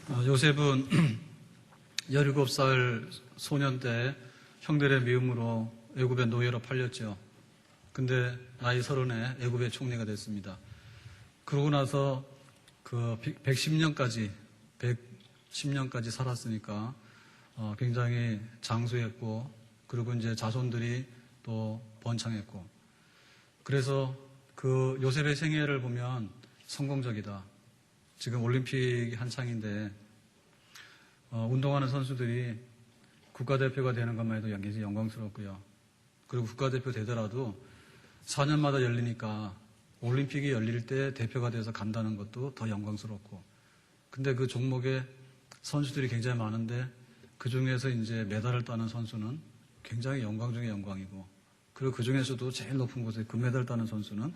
요셉은 17살 소년 때 형들의 미움으로 애굽의 노예로 팔렸죠. 근데 나이 30에 애굽의 총리가 됐습니다. 그러고 나서 그 110년까지 살았으니까 굉장히 장수했고, 그리고 이제 자손들이 또 번창했고, 그래서 그 요셉의 생애를 보면 성공적이다. 지금 올림픽 한창인데 운동하는 선수들이 국가대표가 되는 것만 해도 굉장히 영광스럽고요. 그리고 국가대표 되더라도 4년마다 열리니까 올림픽이 열릴 때 대표가 돼서 간다는 것도 더 영광스럽고, 근데 그 종목에 선수들이 굉장히 많은데 그 중에서 이제 메달을 따는 선수는 굉장히 영광 중에 영광이고, 그리고 그 중에서도 제일 높은 곳에 금메달 따는 선수는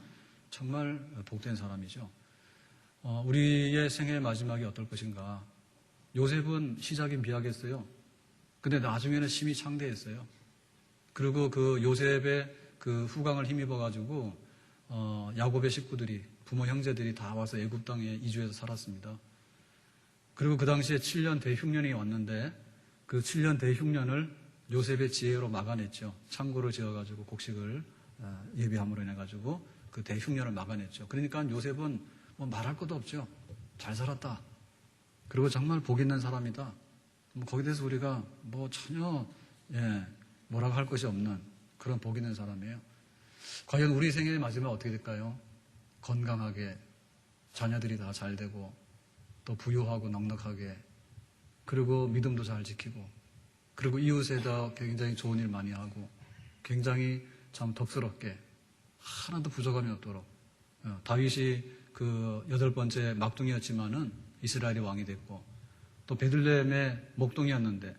정말 복된 사람이죠. 우리의 생애의 마지막이 어떨 것인가. 요셉은 시작이 미약했어요. 근데 나중에는 심히 창대했어요. 그리고 그 요셉의 그 후광을 힘입어가지고 야곱의 식구들이, 부모 형제들이 다 와서 애굽 땅에 이주해서 살았습니다. 그리고 그 당시에 7년 대흉년이 왔는데 그 7년 대흉년을 요셉의 지혜로 막아냈죠. 창고를 지어가지고 곡식을 예비함으로 인해가지고 그 대흉년을 막아냈죠. 그러니까 요셉은 뭐 말할 것도 없죠. 잘 살았다. 그리고 정말 복 있는 사람이다. 거기에 대해서 우리가 뭐 전혀 뭐라고 할 것이 없는 그런 복 있는 사람이에요. 과연 우리 생애의 마지막 어떻게 될까요? 건강하게, 자녀들이 다 잘 되고, 또 부유하고 넉넉하게, 그리고 믿음도 잘 지키고, 그리고 이웃에다 굉장히 좋은 일 많이 하고, 굉장히 참 덕스럽게 하나도 부족함이 없도록. 다윗이 그 8번째 막둥이였지만은 이스라엘이 왕이 됐고, 또 베들레헴의 목동이었는데,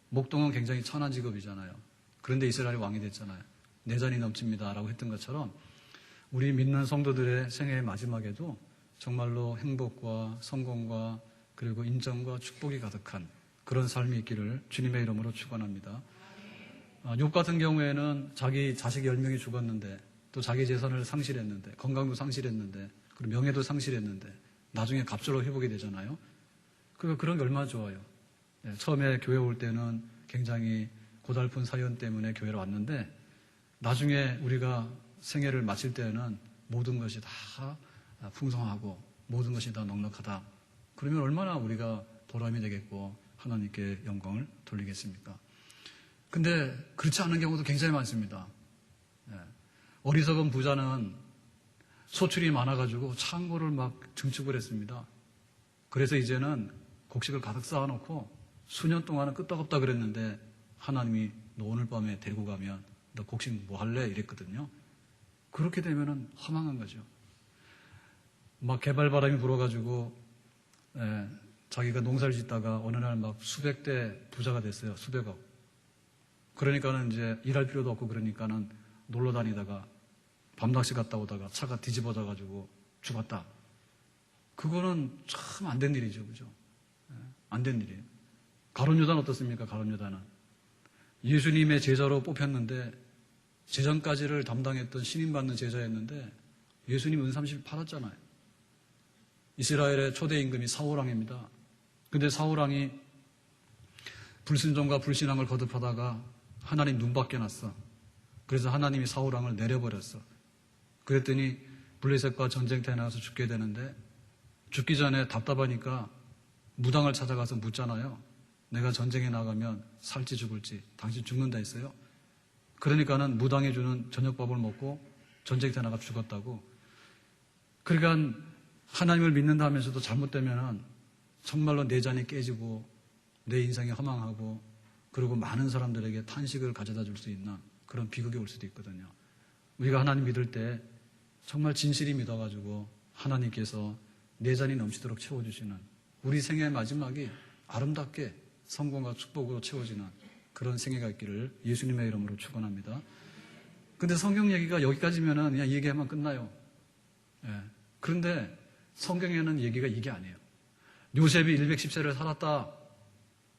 목동은 굉장히 천한 직업이잖아요. 그런데 이스라엘이 왕이 됐잖아요. 내전이 넘칩니다 라고 했던 것처럼 우리 믿는 성도들의 생애의 마지막에도 정말로 행복과 성공과 그리고 인정과 축복이 가득한 그런 삶이 있기를 주님의 이름으로 축원합니다. 욥 같은 경우에는 자기 자식 10명이 죽었는데, 또 자기 재산을 상실했는데, 건강도 상실했는데, 그리고 명예도 상실했는데 나중에 갑절로 회복이 되잖아요. 그런 게 얼마나 좋아요. 처음에 교회 올 때는 굉장히 고달픈 사연 때문에 교회로 왔는데, 나중에 우리가 생애를 마칠 때는 모든 것이 다 풍성하고 모든 것이 다 넉넉하다. 그러면 얼마나 우리가 보람이 되겠고 하나님께 영광을 돌리겠습니까? 근데 그렇지 않은 경우도 굉장히 많습니다. 어리석은 부자는 소출이 많아가지고 창고를 막 증축을 했습니다. 그래서 이제는 곡식을 가득 쌓아놓고 수년 동안은 끄떡없다 그랬는데 하나님이 너 오늘 밤에 데리고 가면 너 곡식 뭐 할래? 이랬거든요. 그렇게 되면은 허망한 거죠. 막 개발바람이 불어가지고 자기가 농사를 짓다가 어느 날 막 수백 대 부자가 됐어요. 수백억. 그러니까는 이제 일할 필요도 없고, 그러니까는 놀러 다니다가 밤낚시 갔다 오다가 차가 뒤집어져가지고 죽었다. 그거는 참 안 된 일이죠. 그죠? 안 된 일이에요. 가룟 유다는 어떻습니까? 가룟 유다는 예수님의 제자로 뽑혔는데, 제전까지를 담당했던 신임받는 제자였는데 예수님 은삼실 팔았잖아요. 이스라엘의 초대 임금이 사울왕입니다. 근데 사울왕이 불순종과 불신앙을 거듭하다가 하나님 눈밖에 났어. 그래서 하나님이 사울왕을 내려버렸어. 그랬더니 블레셋과 전쟁터에 나가서 죽게 되는데, 죽기 전에 답답하니까 무당을 찾아가서 묻잖아요. 내가 전쟁에 나가면 살지 죽을지, 당신 죽는다 했어요. 그러니까는 무당이 주는 저녁밥을 먹고 전쟁터에 나가 죽었다고. 그러니까 하나님을 믿는다 하면서도 잘못되면 정말로 내 잔이 깨지고 내 인생이 허망하고, 그리고 많은 사람들에게 탄식을 가져다 줄 수 있는 그런 비극이 올 수도 있거든요. 우리가 하나님 믿을 때 정말 진실이 믿어가지고 하나님께서 내 잔이 넘치도록 채워주시는, 우리 생애의 마지막이 아름답게 성공과 축복으로 채워지는 그런 생애가 있기를 예수님의 이름으로 축원합니다. 근데 성경 얘기가 여기까지면은 그냥 얘기하면 끝나요. 그런데 성경에는 얘기가 이게 아니에요. 요셉이 110세를 살았다.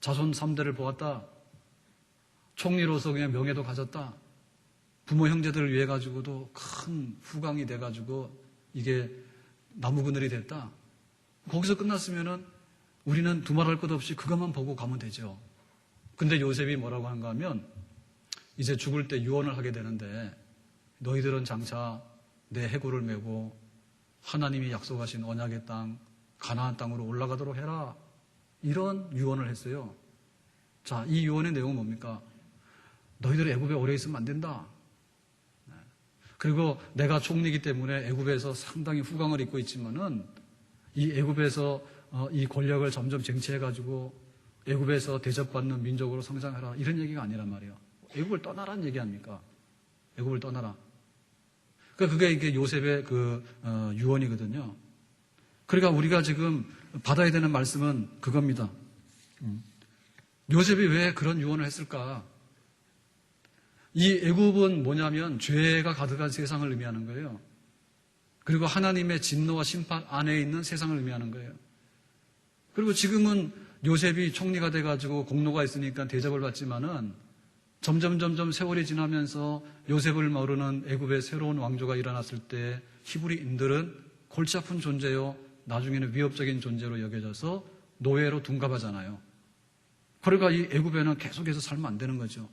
자손 3대를 보았다. 총리로서 그냥 명예도 가졌다. 부모 형제들을 위해 가지고도 큰 후광이 돼 가지고 이게 나무 그늘이 됐다. 거기서 끝났으면은 우리는 두말할 것 없이 그것만 보고 가면 되죠. 근데 요셉이 뭐라고 하는가 하면 이제 죽을 때 유언을 하게 되는데 너희들은 장차 내 해골을 메고 하나님이 약속하신 언약의 땅 가나안 땅으로 올라가도록 해라. 이런 유언을 했어요. 자, 이 유언의 내용은 뭡니까? 너희들이 애굽에 오래 있으면 안 된다. 그리고 내가 총리이기 때문에 애굽에서 상당히 후광을 입고 있지만은 이 애굽에서 이 권력을 점점 쟁취해가지고 애굽에서 대접받는 민족으로 성장해라. 이런 얘기가 아니란 말이에요. 애굽을 떠나라는 얘기 아닙니까? 애굽을 떠나라. 그러니까 그게 이게 요셉의 유언이거든요. 그러니까 우리가 지금 받아야 되는 말씀은 그겁니다. 요셉이 왜 그런 유언을 했을까? 이 애굽은 뭐냐면 죄가 가득한 세상을 의미하는 거예요. 그리고 하나님의 진노와 심판 안에 있는 세상을 의미하는 거예요. 그리고 지금은 요셉이 총리가 돼가지고 공로가 있으니까 대접을 받지만은 점점 세월이 지나면서 요셉을 모르는 애굽의 새로운 왕조가 일어났을 때 히브리인들은 골치 아픈 존재요. 나중에는 위협적인 존재로 여겨져서 노예로 둔갑하잖아요. 그러니까 이 애굽에는 계속해서 살면 안 되는 거죠.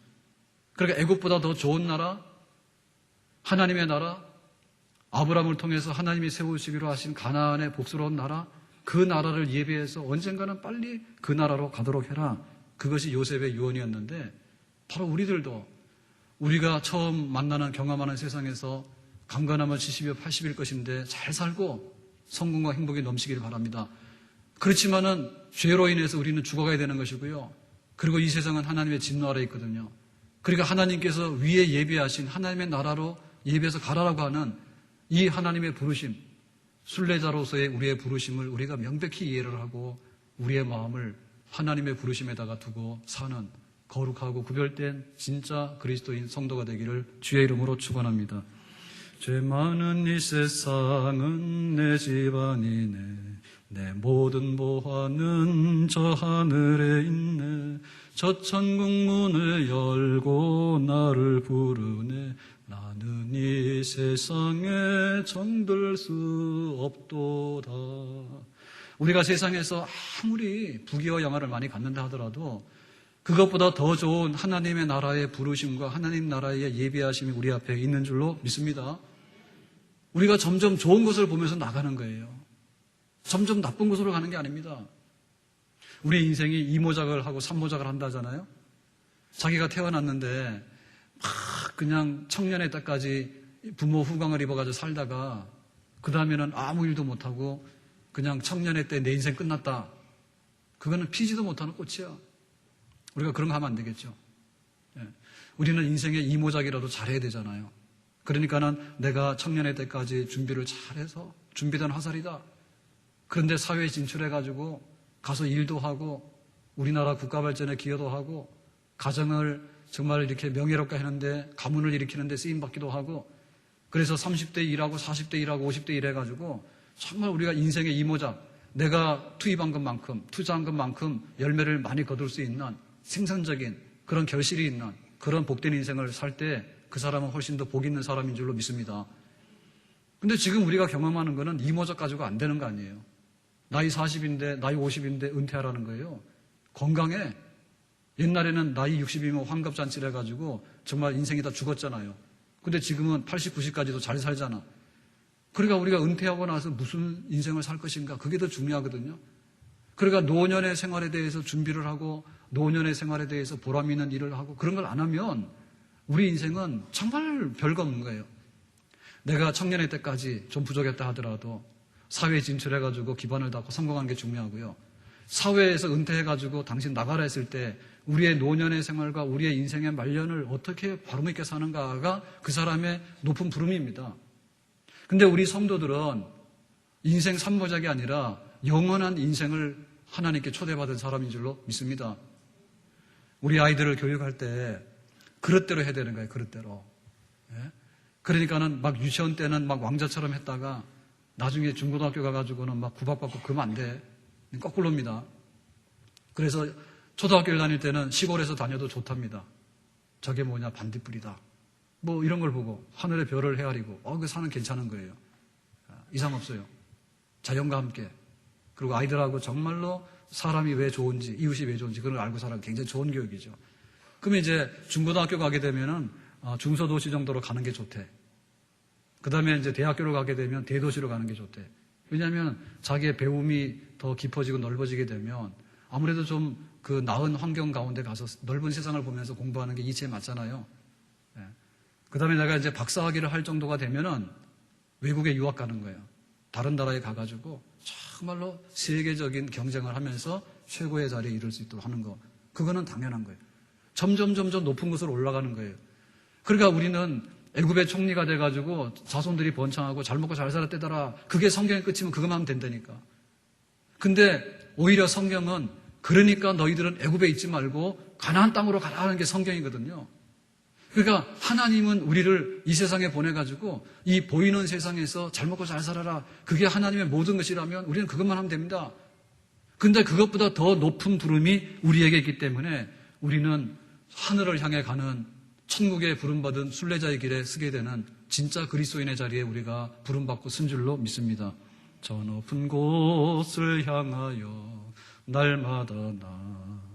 그러니까 애굽보다 더 좋은 나라, 하나님의 나라, 아브라함을 통해서 하나님이 세우시기로 하신 가나안의 복스러운 나라, 그 나라를 예비해서 언젠가는 빨리 그 나라로 가도록 해라. 그것이 요셉의 유언이었는데 바로 우리들도 우리가 처음 만나는 경험하는 세상에서 강건하면 70여 80일 것인데 잘 살고 성공과 행복이 넘치기를 바랍니다. 그렇지만은 죄로 인해서 우리는 죽어가야 되는 것이고요. 그리고 이 세상은 하나님의 진노 아래 있거든요. 그러니까 하나님께서 위에 예비하신 하나님의 나라로 예비해서 가라라고 하는 이 하나님의 부르심, 순례자로서의 우리의 부르심을 우리가 명백히 이해를 하고 우리의 마음을 하나님의 부르심에다가 두고 사는 거룩하고 구별된 진짜 그리스도인 성도가 되기를 주의 이름으로 축원합니다. 죄 많은 이 세상은 내 집안이네. 내 모든 보화는 저 하늘에 있네. 저 천국 문을 열고 나를 부르네. 나는 이 세상에 정들 수 없도다. 우리가 세상에서 아무리 부귀와 영화를 많이 갖는다 하더라도 그것보다 더 좋은 하나님의 나라의 부르심과 하나님 나라의 예비하심이 우리 앞에 있는 줄로 믿습니다. 우리가 점점 좋은 것을 보면서 나가는 거예요. 점점 나쁜 곳으로 가는 게 아닙니다. 우리 인생이 이모작을 하고 삼모작을 한다잖아요. 자기가 태어났는데 막 그냥 청년의 때까지 부모 후광을 입어가지고 살다가 그 다음에는 아무 일도 못하고 그냥 청년의 때 내 인생 끝났다. 그거는 피지도 못하는 꽃이야. 우리가 그런 거 하면 안 되겠죠. 우리는 인생의 이모작이라도 잘해야 되잖아요. 그러니까는 내가 청년의 때까지 준비를 잘해서 준비된 화살이다. 그런데 사회에 진출해가지고 가서 일도 하고 우리나라 국가 발전에 기여도 하고 가정을 정말 이렇게 명예롭게 하는데 가문을 일으키는데 쓰임받기도 하고 그래서 30대 일하고 40대 일하고 50대 일해가지고 정말 우리가 인생의 이모작 내가 투입한 것만큼 투자한 것만큼 열매를 많이 거둘 수 있는 생산적인 그런 결실이 있는 그런 복된 인생을 살 때 그 사람은 훨씬 더 복 있는 사람인 줄로 믿습니다. 근데 지금 우리가 경험하는 거는 이모작 가지고 안 되는 거 아니에요. 나이 40인데 나이 50인데 은퇴하라는 거예요. 건강해. 옛날에는 나이 60이면 환갑잔치를 해가지고 정말 인생이 다 죽었잖아요. 근데 지금은 80, 90까지도 잘 살잖아. 그러니까 우리가 은퇴하고 나서 무슨 인생을 살 것인가 그게 더 중요하거든요. 그러니까 노년의 생활에 대해서 준비를 하고 노년의 생활에 대해서 보람 있는 일을 하고 그런 걸 안 하면 우리 인생은 정말 별거 없는 거예요. 내가 청년의 때까지 좀 부족했다 하더라도 사회에 진출해가지고 기반을 닦고 성공하는 게 중요하고요. 사회에서 은퇴해가지고 당신 나가라 했을 때 우리의 노년의 생활과 우리의 인생의 말년을 어떻게 바로 있게 사는가가 그 사람의 높은 부름입니다. 근데 우리 성도들은 인생 삼모작이 아니라 영원한 인생을 하나님께 초대받은 사람인 줄로 믿습니다. 우리 아이들을 교육할 때 그릇대로 해야 되는 거예요. 그릇대로. 그러니까는 막 유치원 때는 막 왕자처럼 했다가 나중에 중고등학교 가가지고는 막 구박받고 그러면 안 돼. 거꾸로입니다. 그래서 초등학교를 다닐 때는 시골에서 다녀도 좋답니다. 저게 뭐냐 반딧불이다. 뭐 이런 걸 보고 하늘의 별을 헤아리고 그 사는 괜찮은 거예요. 이상 없어요. 자연과 함께 그리고 아이들하고 정말로 사람이 왜 좋은지, 이웃이 왜 좋은지 그걸 알고 살아가 굉장히 좋은 교육이죠. 그러면 이제 중고등학교 가게 되면은 중소도시 정도로 가는 게 좋대. 그 다음에 이제 대학교로 가게 되면 대도시로 가는 게 좋대. 왜냐하면 자기의 배움이 더 깊어지고 넓어지게 되면 아무래도 좀 그 나은 환경 가운데 가서 넓은 세상을 보면서 공부하는 게 이치에 맞잖아요. 그 다음에 내가 이제 박사학위를 할 정도가 되면은 외국에 유학 가는 거예요. 다른 나라에 가가지고 정말로 세계적인 경쟁을 하면서 최고의 자리에 이룰 수 있도록 하는 거. 그거는 당연한 거예요. 점점 높은 곳으로 올라가는 거예요. 그러니까 우리는 애굽의 총리가 돼가지고 자손들이 번창하고 잘 먹고 잘 살았대더라. 그게 성경의 끝이면 그것만 하면 된다니까. 근데 오히려 성경은 그러니까 너희들은 애굽에 있지 말고 가나안 땅으로 가라는 게 성경이거든요. 그러니까 하나님은 우리를 이 세상에 보내가지고 이 보이는 세상에서 잘 먹고 잘 살아라. 그게 하나님의 모든 것이라면 우리는 그것만 하면 됩니다. 근데 그것보다 더 높은 부름이 우리에게 있기 때문에 우리는 하늘을 향해 가는 천국에 부름받은 순례자의 길에 서게 되는 진짜 그리스도인의 자리에 우리가 부름받고 쓴 줄로 믿습니다. 저 높은 곳을 향하여 날마다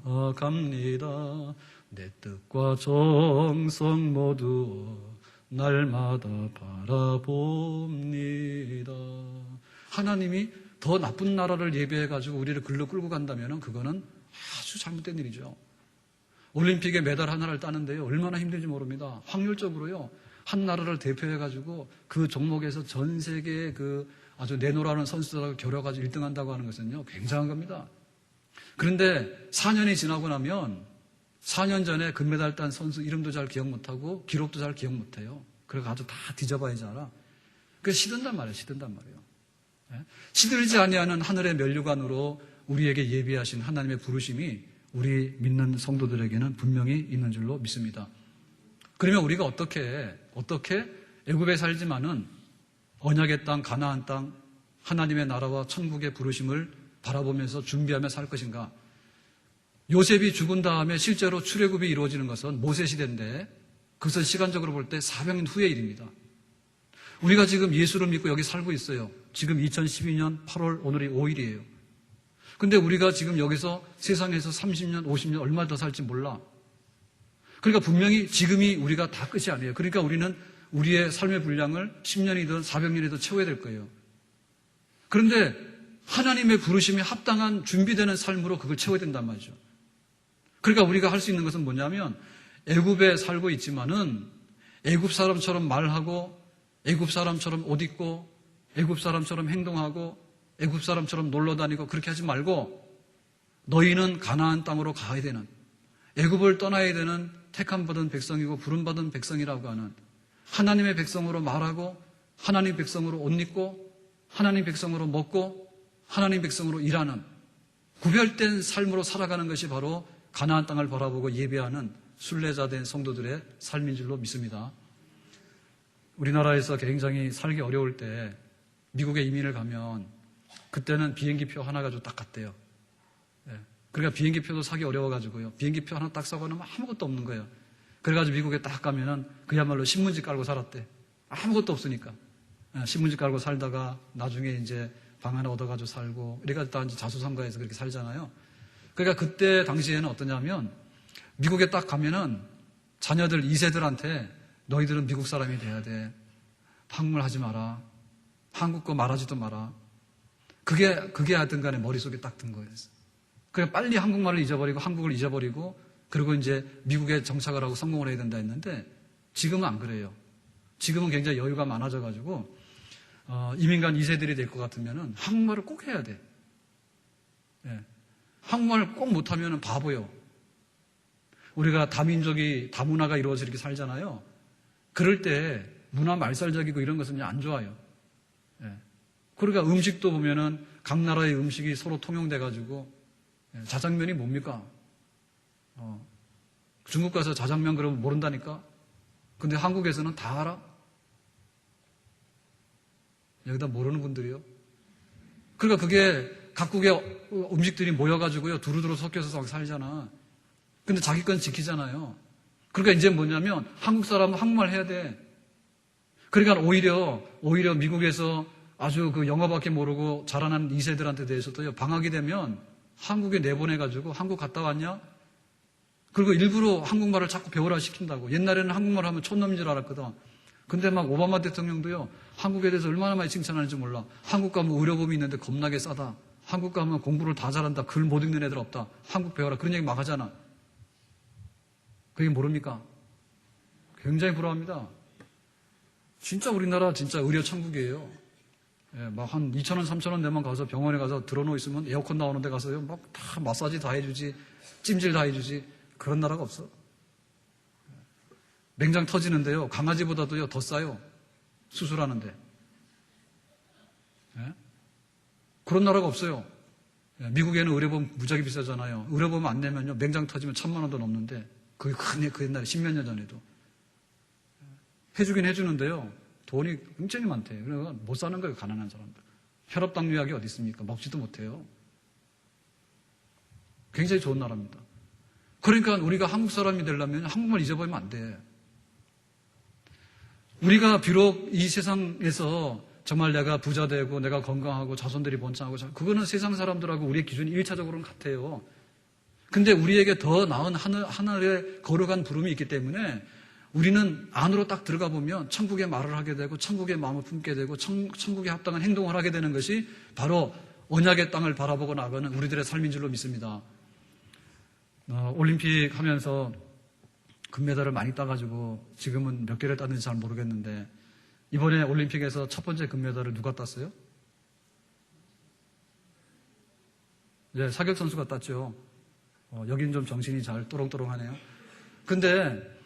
나아갑니다. 내 뜻과 정성 모두 날마다 바라봅니다. 하나님이 더 나쁜 나라를 예배해가지고 우리를 글로 끌고 간다면 그거는 아주 잘못된 일이죠. 올림픽에 메달 하나를 따는데요. 얼마나 힘든지 모릅니다. 확률적으로요. 한 나라를 대표해가지고 그 종목에서 전 세계의 그 아주 내노라는 선수들하고 겨뤄가지고 1등 한다고 하는 것은요. 굉장한 겁니다. 그런데 4년이 지나고 나면 4년 전에 금메달 딴 선수 이름도 잘 기억 못하고 기록도 잘 기억 못해요. 그래서 아주 다 뒤져봐야지 알아. 그래서 시든단 말이에요. 시들지 아니하는 하늘의 면류관으로 우리에게 예비하신 하나님의 부르심이 우리 믿는 성도들에게는 분명히 있는 줄로 믿습니다. 그러면 우리가 어떻게 애굽에 살지만은 언약의 땅, 가나안 땅, 하나님의 나라와 천국의 부르심을 바라보면서 준비하며 살 것인가? 요셉이 죽은 다음에 실제로 출애굽이 이루어지는 것은 모세 시대인데 그것은 시간적으로 볼 때 400년 후의 일입니다. 우리가 지금 예수를 믿고 여기 살고 있어요. 지금 2012년 8월 오늘이 5일이에요. 근데 우리가 지금 여기서 세상에서 30년, 50년 얼마 더 살지 몰라. 그러니까 분명히 지금이 우리가 다 끝이 아니에요. 그러니까 우리는 우리의 삶의 분량을 10년이든 400년이든 채워야 될 거예요. 그런데 하나님의 부르심에 합당한 준비되는 삶으로 그걸 채워야 된단 말이죠. 그러니까 우리가 할 수 있는 것은 뭐냐면 애굽에 살고 있지만은 애굽 사람처럼 말하고 애굽 사람처럼 옷 입고 애굽 사람처럼 행동하고 애굽 사람처럼 놀러 다니고 그렇게 하지 말고 너희는 가나안 땅으로 가야 되는 애굽을 떠나야 되는 택함받은 백성이고 부름받은 백성이라고 하는 하나님의 백성으로 말하고 하나님 백성으로 옷 입고 하나님 백성으로 먹고 하나님 백성으로 일하는 구별된 삶으로 살아가는 것이 바로 가나안 땅을 바라보고 예배하는 순례자 된 성도들의 삶인 줄로 믿습니다. 우리나라에서 굉장히 살기 어려울 때 미국에 이민을 가면 그때는 비행기표 하나 가지고 딱 갔대요. 그러니까 비행기표도 사기 어려워가지고요. 비행기표 하나 딱 사고 나면 아무것도 없는 거예요. 그래가지고 미국에 딱 가면은 그야말로 신문지 깔고 살았대. 아무것도 없으니까. 신문지 깔고 살다가 나중에 이제 방 하나 얻어가지고 살고 이래가지고 이제 자수성가해서 그렇게 살잖아요. 그러니까 그때 당시에는 어떠냐면 미국에 딱 가면은 자녀들 2세들한테 너희들은 미국 사람이 돼야 돼. 한국말 하지 마라. 한국어 말하지도 마라. 그게 하여튼 간에 머릿속에 딱 든 거예요. 그러니까 빨리 한국말을 잊어버리고 한국을 잊어버리고 그리고 이제 미국에 정착을 하고 성공을 해야 된다 했는데 지금은 안 그래요. 지금은 굉장히 여유가 많아져가지고 이민간 2세들이 될 것 같으면은 한국말을 꼭 해야 돼. 한국말을 꼭 못하면은 바보요. 우리가 다민족이 다문화가 이루어져 이렇게 살잖아요. 그럴 때 문화 말살적이고 이런 것은 안 좋아요. 그러니까 음식도 보면은 각 나라의 음식이 서로 통용돼가지고 자장면이 뭡니까? 중국 가서 자장면 그러면 모른다니까? 근데 한국에서는 다 알아? 여기다 모르는 분들이요? 그러니까 그게 각국의 음식들이 모여가지고요, 두루두루 섞여서 살잖아. 근데 자기 건 지키잖아요. 그러니까 이제 뭐냐면 한국 사람은 한국말 해야 돼. 그러니까 오히려 미국에서 아주 그 영어밖에 모르고 자라난 2세들한테 대해서도요, 방학이 되면 한국에 내보내가지고 한국 갔다 왔냐? 그리고 일부러 한국말을 자꾸 배우라 시킨다고. 옛날에는 한국말 하면 촌놈인 줄 알았거든. 근데 막 오바마 대통령도요, 한국에 대해서 얼마나 많이 칭찬하는지 몰라. 한국 가면 의료보험이 있는데 겁나게 싸다. 한국 가면 공부를 다 잘한다. 글 못 읽는 애들 없다. 한국 배워라. 그런 얘기 막 하잖아. 그게 모릅니까? 굉장히 부러워합니다. 진짜 우리나라 진짜 의료 천국이에요. 예, 막 한 2,000원, 3,000원 내만 가서 병원에 가서 들어놓고 있으면 에어컨 나오는 데 가서요, 막 다 마사지 다 해주지, 찜질 다 해주지. 그런 나라가 없어. 맹장 터지는데요, 강아지보다도요, 더 싸요. 수술하는데. 예? 그런 나라가 없어요. 예, 미국에는 의료보험 무지하게 비싸잖아요. 의료보험 안 내면요, 맹장 터지면 1,000만 원도 넘는데, 그 옛날에 10몇 년 전에도. 해주긴 해주는데요, 돈이 굉장히 많대요. 그래서 못 사는 거예요, 가난한 사람들. 혈압당뇨약이 어디 있습니까? 먹지도 못해요. 굉장히 좋은 나라입니다. 그러니까 우리가 한국 사람이 되려면 한국말 잊어버리면 안 돼. 우리가 비록 이 세상에서 정말 내가 부자 되고 내가 건강하고 자손들이 번창하고, 그거는 세상 사람들하고 우리의 기준이 1차적으로는 같아요. 근데 우리에게 더 나은 하늘에 거룩한 부름이 있기 때문에 우리는 안으로 딱 들어가 보면 천국의 말을 하게 되고 천국의 마음을 품게 되고 천국에 합당한 행동을 하게 되는 것이 바로 언약의 땅을 바라보고 나가는 우리들의 삶인 줄로 믿습니다. 올림픽 하면서 금메달을 많이 따가지고 지금은 몇 개를 땄는지 잘 모르겠는데, 이번에 올림픽에서 첫 번째 금메달을 누가 땄어요? 네, 사격 선수가 땄죠. 여긴 좀 정신이 잘 또롱또롱하네요. 근데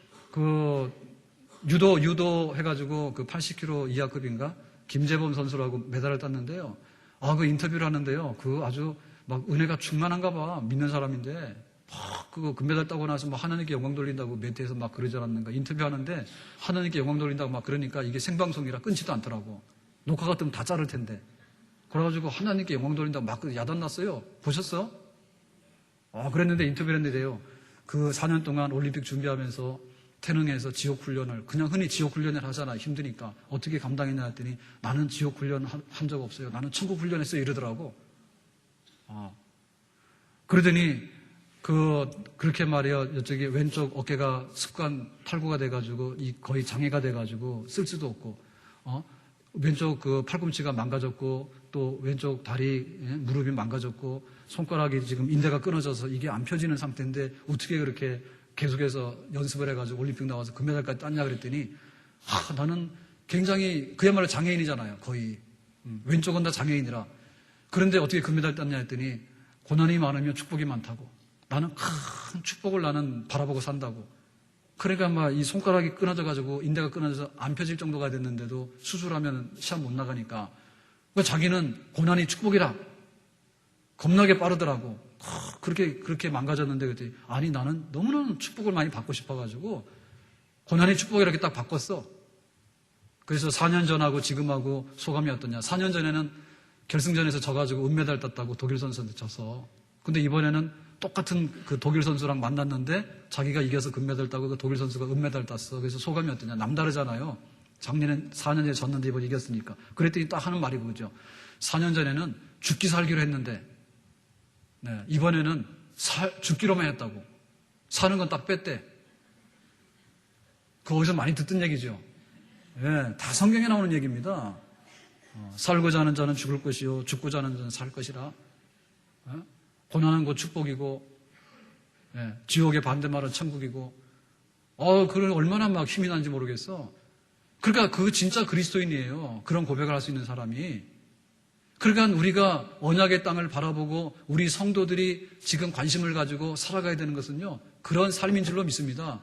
유도 해가지고 80kg 이하급인가? 김재범 선수라고 메달을 땄는데요. 그 인터뷰를 하는데요. 아주 막 은혜가 충만한가 봐. 믿는 사람인데. 그거 금메달 따고 나서 막 하나님께 영광 돌린다고 멘트에서 막 그러지 않았는가. 인터뷰하는데 하나님께 영광 돌린다고 막 그러니까 이게 생방송이라 끊지도 않더라고. 녹화 같으면 다 자를 텐데. 그래가지고 하나님께 영광 돌린다고 막 야단났어요. 보셨어? 그랬는데 인터뷰를 했는데요. 그 4년 동안 올림픽 준비하면서 태능에서 지옥훈련을, 그냥 흔히 지옥훈련을 하잖아. 힘드니까. 어떻게 감당했냐 했더니 나는 지옥훈련 한 적 없어요. 나는 천국훈련했어요. 이러더라고. 그러더니 그렇게 말이야. 이쪽에 왼쪽 어깨가 습관 탈구가 돼가지고 거의 장애가 돼가지고 쓸 수도 없고, 왼쪽 팔꿈치가 망가졌고, 또 왼쪽 다리, 무릎이 망가졌고, 손가락이 지금 인대가 끊어져서 이게 안 펴지는 상태인데 어떻게 그렇게 계속해서 연습을 해가지고 올림픽 나와서 금메달까지 땄냐 그랬더니, 나는 굉장히 그야말로 장애인이잖아요. 거의. 왼쪽은 다 장애인이라. 그런데 어떻게 금메달 땄냐 했더니 고난이 많으면 축복이 많다고. 나는 큰 축복을 나는 바라보고 산다고. 그러니까 막 이 손가락이 끊어져가지고 인대가 끊어져서 안 펴질 정도가 됐는데도 수술하면 시험 못 나가니까. 자기는 고난이 축복이라. 겁나게 빠르더라고. 그렇게 망가졌는데 그랬더니, 아니 나는 너무나 축복을 많이 받고 싶어가지고 고난이 축복이라 이렇게 딱 바꿨어. 그래서 4년 전하고 지금하고 소감이 어떠냐. 4년 전에는 결승전에서 져가지고 은메달 땄다고 독일 선수한테 져서. 근데 이번에는 똑같은 독일 선수랑 만났는데 자기가 이겨서 금메달 따고 그 독일 선수가 은메달 땄어. 그래서 소감이 어떠냐. 남다르잖아요. 작년엔 4년 전에 졌는데 이번에 이겼으니까. 그랬더니 딱 하는 말이 그거죠. 4년 전에는 죽기 살기로 했는데, 네, 이번에는 죽기로만 했다고. 사는 건 딱 뺐대. 그거 어디서 많이 듣던 얘기죠. 네, 다 성경에 나오는 얘기입니다. 살고자 하는 자는 죽을 것이요 죽고자 하는 자는 살 것이라. 고난은 곧 축복이고, 지옥의 반대말은 천국이고. 그걸 얼마나 막 힘이 나는지 모르겠어. 그러니까 진짜 그리스도인이에요. 그런 고백을 할 수 있는 사람이. 그러니까 우리가 언약의 땅을 바라보고 우리 성도들이 지금 관심을 가지고 살아가야 되는 것은요, 그런 삶인 줄로 믿습니다.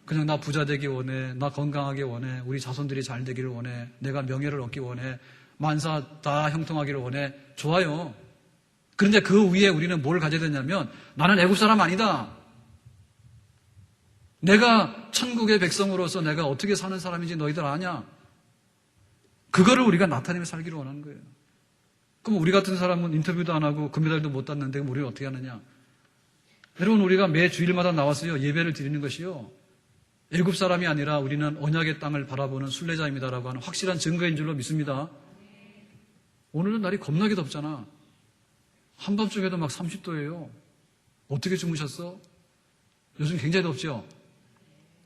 그냥 나 부자 되기 원해, 나 건강하기 원해, 우리 자손들이 잘 되기를 원해, 내가 명예를 얻기 원해, 만사 다 형통하기를 원해. 좋아요. 그런데 그 위에 우리는 뭘 가져야 되냐면, 나는 애국 사람 아니다. 내가 천국의 백성으로서 내가 어떻게 사는 사람인지 너희들 아냐? 그거를 우리가 나타내며 살기를 원하는 거예요. 그럼 우리 같은 사람은 인터뷰도 안 하고 금메달도 못 땄는데 우리는 어떻게 하느냐? 여러분, 우리가 매 주일마다 나와서요, 예배를 드리는 것이요, 애굽 사람이 아니라 우리는 언약의 땅을 바라보는 순례자입니다라고 하는 확실한 증거인 줄로 믿습니다. 오늘은 날이 겁나게 덥잖아. 한밤중에도 막 30도예요. 어떻게 주무셨어? 요즘 굉장히 덥죠?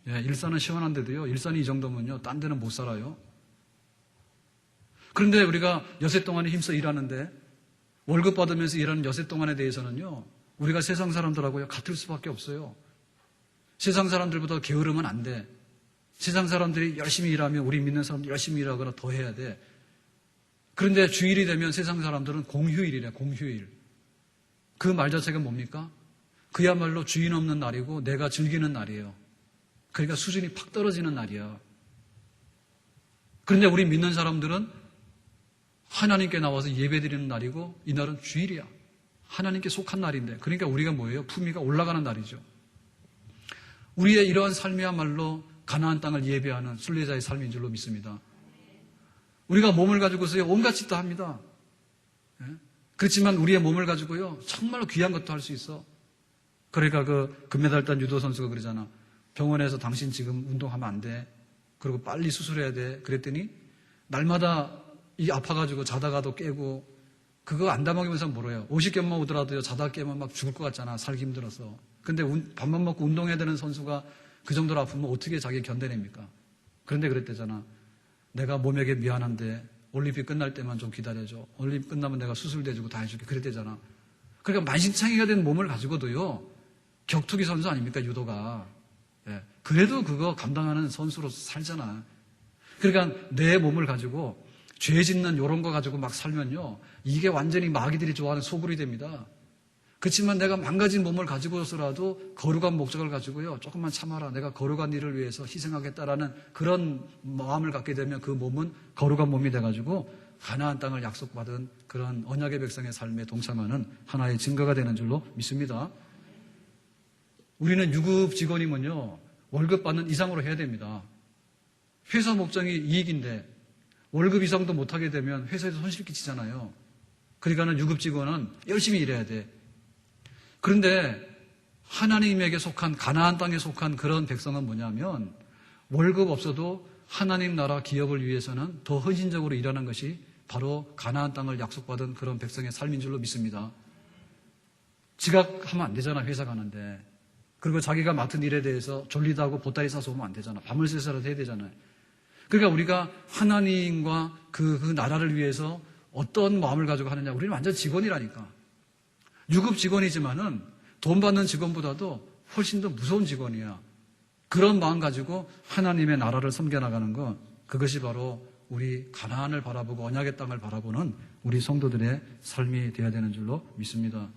예, 일산은 시원한데도요. 일산이 이 정도면요. 딴 데는 못 살아요. 그런데 우리가 여세 동안에 힘써 일하는데 월급 받으면서 일하는 여세 동안에 대해서는요. 우리가 세상 사람들하고요. 같을 수밖에 없어요. 세상 사람들보다 게으르면 안 돼. 세상 사람들이 열심히 일하면 우리 믿는 사람들 열심히 일하거나 더 해야 돼. 그런데 주일이 되면 세상 사람들은 공휴일이래, 공휴일. 그 말 자체가 뭡니까? 그야말로 주인 없는 날이고 내가 즐기는 날이에요. 그러니까 수준이 팍 떨어지는 날이야. 그런데 우리 믿는 사람들은 하나님께 나와서 예배드리는 날이고 이 날은 주일이야. 하나님께 속한 날인데 그러니까 우리가 뭐예요? 품위가 올라가는 날이죠. 우리의 이러한 삶이야말로 가나안 땅을 예배하는 순례자의 삶인 줄로 믿습니다. 우리가 몸을 가지고서 온갖 짓 다 합니다. 그렇지만 우리의 몸을 가지고요 정말로 귀한 것도 할 수 있어. 그러니까 그 금메달 딴 유도 선수가 그러잖아. 병원에서 당신 지금 운동하면 안 돼. 그리고 빨리 수술해야 돼. 그랬더니 날마다 이 아파가지고 자다가도 깨고 그거 안 담아보면서 뭐래요. 50견만 오더라도요 자다 깨면 막 죽을 것 같잖아. 살기 힘들어서. 근데 밥만 먹고 운동해야 되는 선수가 그 정도로 아프면 어떻게 자기 견뎌냅니까? 그런데 그랬대잖아. 내가 몸에게 미안한데 올림픽 끝날 때만 좀 기다려줘. 올림픽 끝나면 내가 수술도 해주고 다 해줄게. 그랬대잖아. 그러니까 만신창이가 된 몸을 가지고도요 격투기 선수 아닙니까? 유도가. 예. 그래도 그거 감당하는 선수로서 살잖아. 그러니까 내 몸을 가지고 죄 짓는 이런 거 가지고 막 살면요 이게 완전히 마귀들이 좋아하는 소굴이 됩니다. 그렇지만 내가 망가진 몸을 가지고서라도 거룩한 목적을 가지고요 조금만 참아라. 내가 거룩한 일을 위해서 희생하겠다라는 그런 마음을 갖게 되면 그 몸은 거룩한 몸이 돼가지고 가나안 땅을 약속받은 그런 언약의 백성의 삶에 동참하는 하나의 증거가 되는 줄로 믿습니다. 우리는 유급 직원이면요 월급 받는 이상으로 해야 됩니다. 회사 목적이 이익인데 월급 이상도 못하게 되면 회사에서 손실 끼치잖아요. 그러니까는 유급 직원은 열심히 일해야 돼. 그런데 하나님에게 속한 가나안 땅에 속한 그런 백성은 뭐냐면 월급 없어도 하나님 나라 기업을 위해서는 더 헌신적으로 일하는 것이 바로 가나안 땅을 약속받은 그런 백성의 삶인 줄로 믿습니다. 지각하면 안 되잖아. 회사 가는데. 그리고 자기가 맡은 일에 대해서 졸리다고 보따리 싸서 오면 안 되잖아. 밤을 새서라도 해야 되잖아요. 그러니까 우리가 하나님과 그 나라를 위해서 어떤 마음을 가지고 하느냐. 우리는 완전 직원이라니까. 유급 직원이지만은 돈 받는 직원보다도 훨씬 더 무서운 직원이야. 그런 마음 가지고 하나님의 나라를 섬겨나가는 것, 그것이 바로 우리 가나안을 바라보고 언약의 땅을 바라보는 우리 성도들의 삶이 되어야 되는 줄로 믿습니다.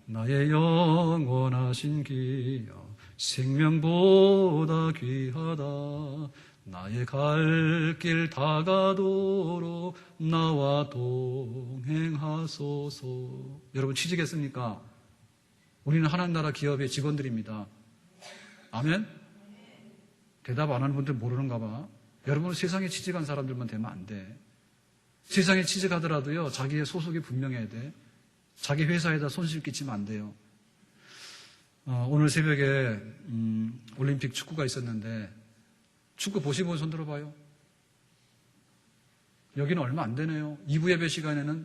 나의 영원하신 기여 생명보다 귀하다. 나의 갈 길 다가도록 나와 동행하소서. 여러분 취직했습니까? 우리는 하나님 나라 기업의 직원들입니다. 아멘? 대답 안 하는 분들 모르는가 봐. 여러분 세상에 취직한 사람들만 되면 안 돼. 세상에 취직하더라도요 자기의 소속이 분명해야 돼. 자기 회사에다 손실 끼치면 안 돼요. 오늘 새벽에 올림픽 축구가 있었는데 축구 보시고 손 들어봐요. 여기는 얼마 안 되네요. 2부 예배 시간에는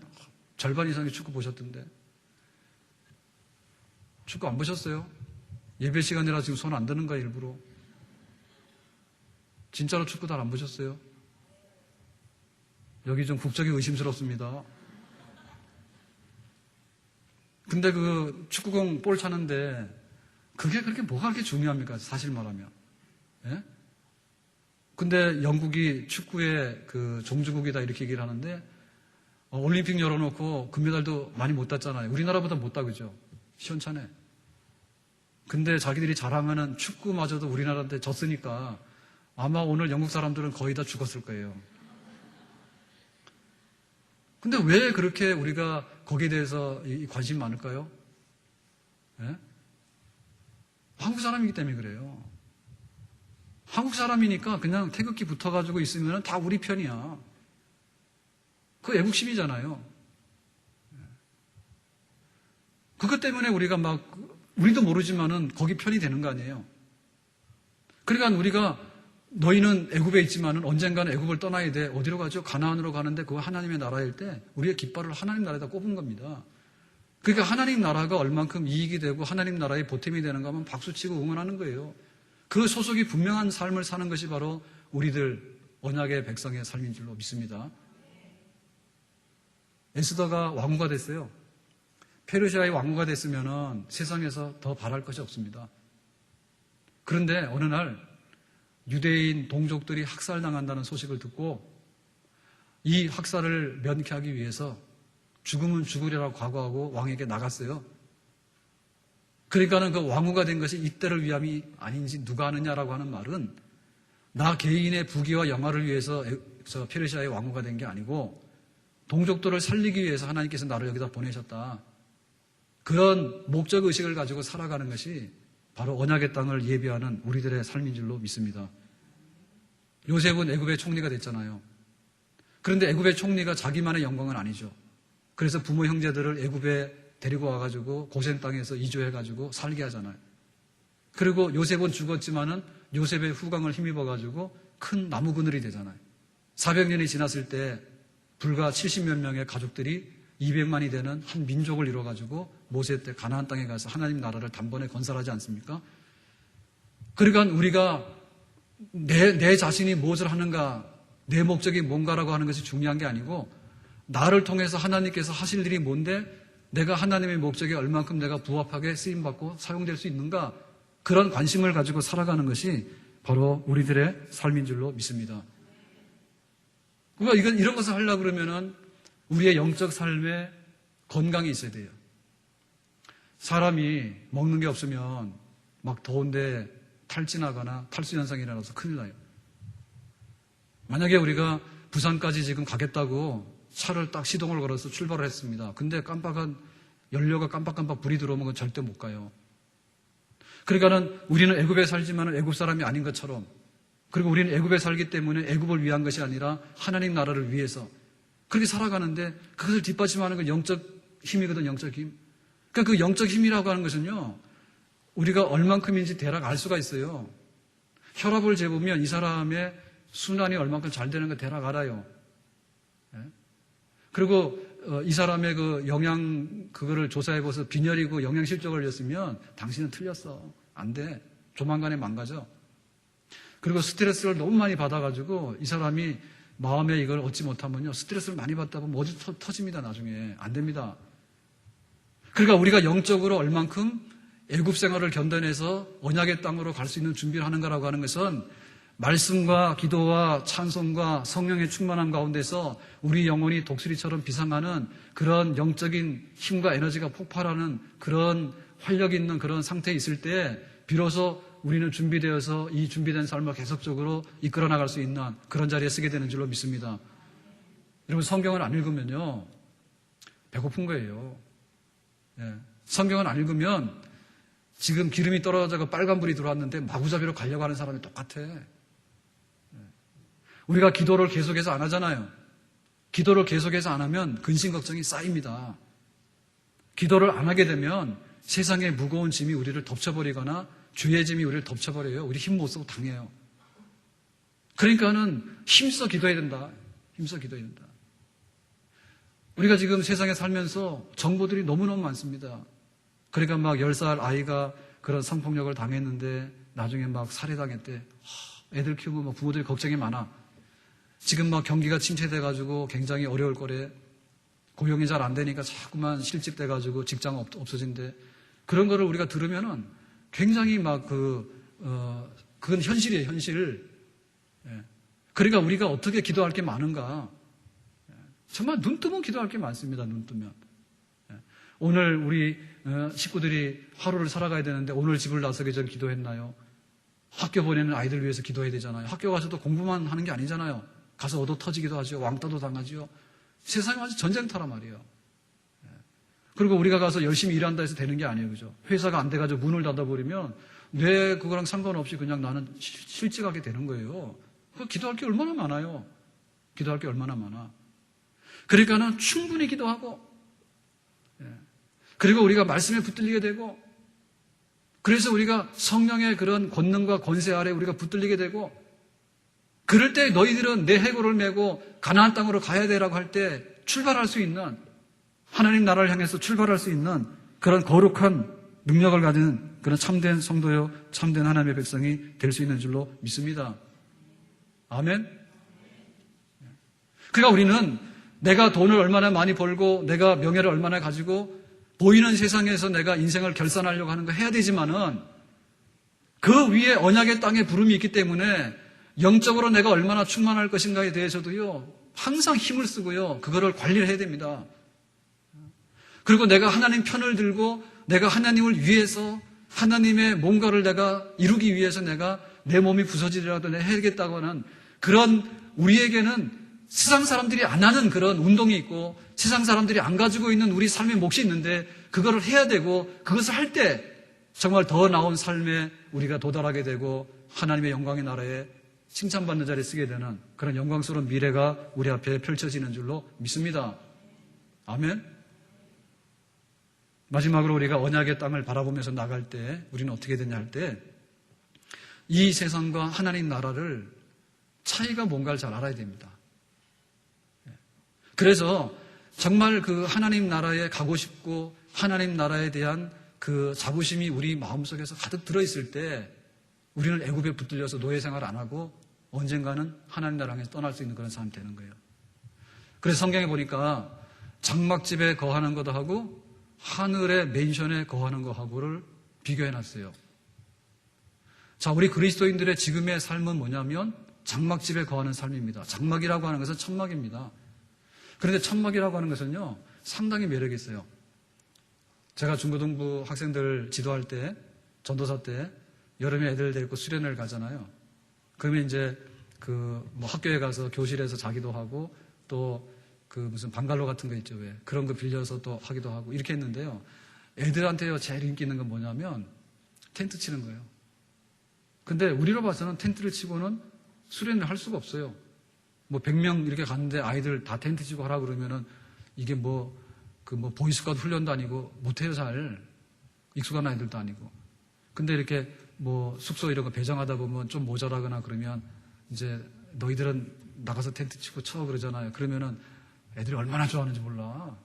절반 이상의 축구 보셨던데. 축구 안 보셨어요? 예배 시간이라 지금 손 안 드는 거야 일부러. 진짜로 축구 잘 안 보셨어요? 여기 좀 국적이 의심스럽습니다. 근데 그 축구공 볼 차는데 그게 그렇게 뭐가 그렇게 중요합니까? 사실 말하면. 예? 근데 영국이 축구의 그 종주국이다 이렇게 얘기를 하는데 올림픽 열어놓고 금메달도 많이 못 땄잖아요. 우리나라보다 못 따, 그죠? 시원찮네. 근데 자기들이 자랑하는 축구마저도 우리나라한테 졌으니까 아마 오늘 영국 사람들은 거의 다 죽었을 거예요. 근데 왜 그렇게 우리가 거기에 대해서 관심이 많을까요? 예? 한국 사람이기 때문에 그래요. 한국 사람이니까 그냥 태극기 붙어가지고 있으면 다 우리 편이야. 그 애국심이잖아요. 그것 때문에 우리가 우리도 모르지만은 거기 편이 되는 거 아니에요. 그러니까 우리가 너희는 애굽에 있지만은 언젠가는 애굽을 떠나야 돼. 어디로 가죠? 가나안으로 가는데 그거 하나님의 나라일 때 우리의 깃발을 하나님 나라에다 꼽은 겁니다. 그러니까 하나님 나라가 얼만큼 이익이 되고 하나님 나라의 보탬이 되는가 하면 박수치고 응원하는 거예요. 그 소속이 분명한 삶을 사는 것이 바로 우리들 언약의 백성의 삶인 줄로 믿습니다. 에스더가 왕후가 됐어요. 페르시아의 왕후가 됐으면 세상에서 더 바랄 것이 없습니다. 그런데 어느 날 유대인 동족들이 학살당한다는 소식을 듣고 이 학살을 면케하기 위해서 죽으면 죽으리라고 각오하고 왕에게 나갔어요. 그러니까는 그 왕후가 된 것이 이때를 위함이 아닌지 누가 아느냐라고 하는 말은 나 개인의 부귀와 영화를 위해서 페르시아의 왕후가 된 게 아니고 동족들을 살리기 위해서 하나님께서 나를 여기다 보내셨다. 그런 목적의식을 가지고 살아가는 것이 바로 언약의 땅을 예비하는 우리들의 삶인 줄로 믿습니다. 요셉은 애굽의 총리가 됐잖아요. 그런데 애굽의 총리가 자기만의 영광은 아니죠. 그래서 부모 형제들을 애굽에 데리고 와가지고 고센 땅에서 이주해가지고 살게 하잖아요. 그리고 요셉은 죽었지만은 요셉의 후광을 힘입어가지고 큰 나무 그늘이 되잖아요. 400년이 지났을 때 불과 70몇 명의 가족들이 200만이 되는 한 민족을 이뤄가지고 모세 때 가나안 땅에 가서 하나님 나라를 단번에 건설하지 않습니까? 그러니까 우리가 내 자신이 무엇을 하는가, 내 목적이 뭔가라고 하는 것이 중요한 게 아니고 나를 통해서 하나님께서 하실 일이 뭔데 내가 하나님의 목적에 얼만큼 내가 부합하게 쓰임받고 사용될 수 있는가, 그런 관심을 가지고 살아가는 것이 바로 우리들의 삶인 줄로 믿습니다. 그러니까 이런 것을 하려고 그러면은 우리의 영적 삶에 건강이 있어야 돼요. 사람이 먹는 게 없으면 막 더운데 탈진하거나 탈수 현상이 일어나서 큰일 나요. 만약에 우리가 부산까지 지금 가겠다고 차를 딱 시동을 걸어서 출발을 했습니다. 근데 연료가 깜빡깜빡 불이 들어오면 그건 절대 못 가요. 그러니까는 우리는 애굽에 살지만 애굽 사람이 아닌 것처럼, 그리고 우리는 애굽에 살기 때문에 애굽을 위한 것이 아니라 하나님 나라를 위해서 그렇게 살아가는데 그것을 뒷받침하는 건 영적 힘이거든, 영적 힘. 그러니까 그 영적 힘이라고 하는 것은요, 우리가 얼만큼인지 대략 알 수가 있어요. 혈압을 재보면 이 사람의 순환이 얼만큼 잘 되는 거 대략 알아요. 그리고 이 사람의 그 그거를 조사해봐서 빈혈이고 영양실조 걸렸으면 당신은 틀렸어. 안 돼. 조만간에 망가져. 그리고 스트레스를 너무 많이 받아가지고 이 사람이 마음에 이걸 얻지 못하면요, 스트레스를 많이 받다 보면 어디 터집니다. 나중에 안 됩니다. 그러니까 우리가 영적으로 얼만큼 애굽 생활을 견뎌내서 언약의 땅으로 갈 수 있는 준비를 하는가라고 하는 것은 말씀과 기도와 찬송과 성령의 충만함 가운데서 우리 영혼이 독수리처럼 비상하는 그런 영적인 힘과 에너지가 폭발하는 그런 활력 있는 그런 상태에 있을 때 비로소 우리는 준비되어서 이 준비된 삶을 계속적으로 이끌어 나갈 수 있는 그런 자리에 쓰게 되는 줄로 믿습니다. 여러분, 성경을 안 읽으면요, 배고픈 거예요. 성경을 안 읽으면 지금 기름이 떨어져서 빨간불이 들어왔는데 마구잡이로 가려고 하는 사람이 똑같아. 우리가 기도를 계속해서 안 하잖아요. 기도를 계속해서 안 하면 근심 걱정이 쌓입니다. 기도를 안 하게 되면 세상의 무거운 짐이 우리를 덮쳐버리거나 죄의 짐이 우리를 덮쳐버려요. 우리 힘 못 쓰고 당해요. 그러니까는 힘써 기도해야 된다. 힘써 기도해야 된다. 우리가 지금 세상에 살면서 정보들이 너무너무 많습니다. 그러니까 막 10살 아이가 그런 성폭력을 당했는데 나중에 막 살해당했대. 애들 키우고 막 부모들이 걱정이 많아. 지금 막 경기가 침체돼가지고 굉장히 어려울 거래. 고용이 잘 안 되니까 자꾸만 실직돼가지고 직장 없어진대. 그런 거를 우리가 들으면은 굉장히 막 그건 현실이에요, 현실. 그러니까 우리가 어떻게 기도할 게 많은가. 정말 눈 뜨면 기도할 게 많습니다, 눈 뜨면. 오늘 우리 식구들이 하루를 살아가야 되는데 오늘 집을 나서기 전 기도했나요? 학교 보내는 아이들 위해서 기도해야 되잖아요. 학교 가서도 공부만 하는 게 아니잖아요. 가서 얻어 터지기도 하죠. 왕따도 당하죠. 세상이 아주 전쟁터란 말이에요. 그리고 우리가 가서 열심히 일한다 해서 되는 게 아니에요. 그죠? 회사가 안 돼가지고 문을 닫아버리면 내 그거랑 상관없이 그냥 나는 실직하게 되는 거예요. 기도할 게 얼마나 많아요. 기도할 게 얼마나 많아. 그러니까는 충분히 기도하고, 그리고 우리가 말씀에 붙들리게 되고, 그래서 우리가 성령의 그런 권능과 권세 아래 우리가 붙들리게 되고, 그럴 때 너희들은 내 해골을 메고 가나안 땅으로 가야 되라고 할 때 출발할 수 있는 하나님 나라를 향해서 출발할 수 있는 그런 거룩한 능력을 가진 그런 참된 성도요, 참된 하나님의 백성이 될 수 있는 줄로 믿습니다. 아멘? 그러니까 우리는 내가 돈을 얼마나 많이 벌고 내가 명예를 얼마나 가지고 보이는 세상에서 내가 인생을 결산하려고 하는 거 해야 되지만은 그 위에 언약의 땅에 부름이 있기 때문에 영적으로 내가 얼마나 충만할 것인가에 대해서도요, 항상 힘을 쓰고요, 그거를 관리를 해야 됩니다. 그리고 내가 하나님 편을 들고 내가 하나님을 위해서 하나님의 뭔가를 내가 이루기 위해서 내가 내 몸이 부서지더라도 내가 해야겠다고 하는 그런 우리에게는 세상 사람들이 안 하는 그런 운동이 있고 세상 사람들이 안 가지고 있는 우리 삶의 몫이 있는데 그거를 해야 되고 그것을 할 때 정말 더 나은 삶에 우리가 도달하게 되고 하나님의 영광의 나라에 칭찬받는 자리에 쓰게 되는 그런 영광스러운 미래가 우리 앞에 펼쳐지는 줄로 믿습니다. 아멘. 마지막으로 우리가 언약의 땅을 바라보면서 나갈 때 우리는 어떻게 되냐 할 때 이 세상과 하나님 나라를 차이가 뭔가를 잘 알아야 됩니다. 그래서 정말 그 하나님 나라에 가고 싶고 하나님 나라에 대한 그 자부심이 우리 마음속에서 가득 들어있을 때 우리는 애굽에 붙들려서 노예 생활 안 하고 언젠가는 하나님 나라에서 떠날 수 있는 그런 사람이 되는 거예요. 그래서 성경에 보니까 장막집에 거하는 것도 하고 하늘의 맨션에 거하는 것하고를 비교해놨어요. 자, 우리 그리스도인들의 지금의 삶은 뭐냐면 장막집에 거하는 삶입니다. 장막이라고 하는 것은 천막입니다. 그런데 천막이라고 하는 것은요, 상당히 매력이 있어요. 제가 중고등부 학생들 지도할 때, 전도사 때, 여름에 애들 데리고 수련회를 가잖아요. 그러면 이제 뭐 학교에 가서 교실에서 자기도 하고 또 무슨 방갈로 같은 거 있죠, 왜. 그런 거 빌려서 또 하기도 하고 이렇게 했는데요. 애들한테요, 제일 인기 있는 건 뭐냐면 텐트 치는 거예요. 근데 우리로 봐서는 텐트를 치고는 수련을 할 수가 없어요. 뭐 100명 이렇게 갔는데 아이들 다 텐트 치고 하라 그러면은 이게 보이스카우트 훈련도 아니고 못해요, 잘. 익숙한 아이들도 아니고. 근데 이렇게 뭐 숙소 이런 거 배정하다 보면 좀 모자라거나 그러면 이제 너희들은 나가서 텐트 치고 쳐 그러잖아요. 그러면은 애들이 얼마나 좋아하는지 몰라.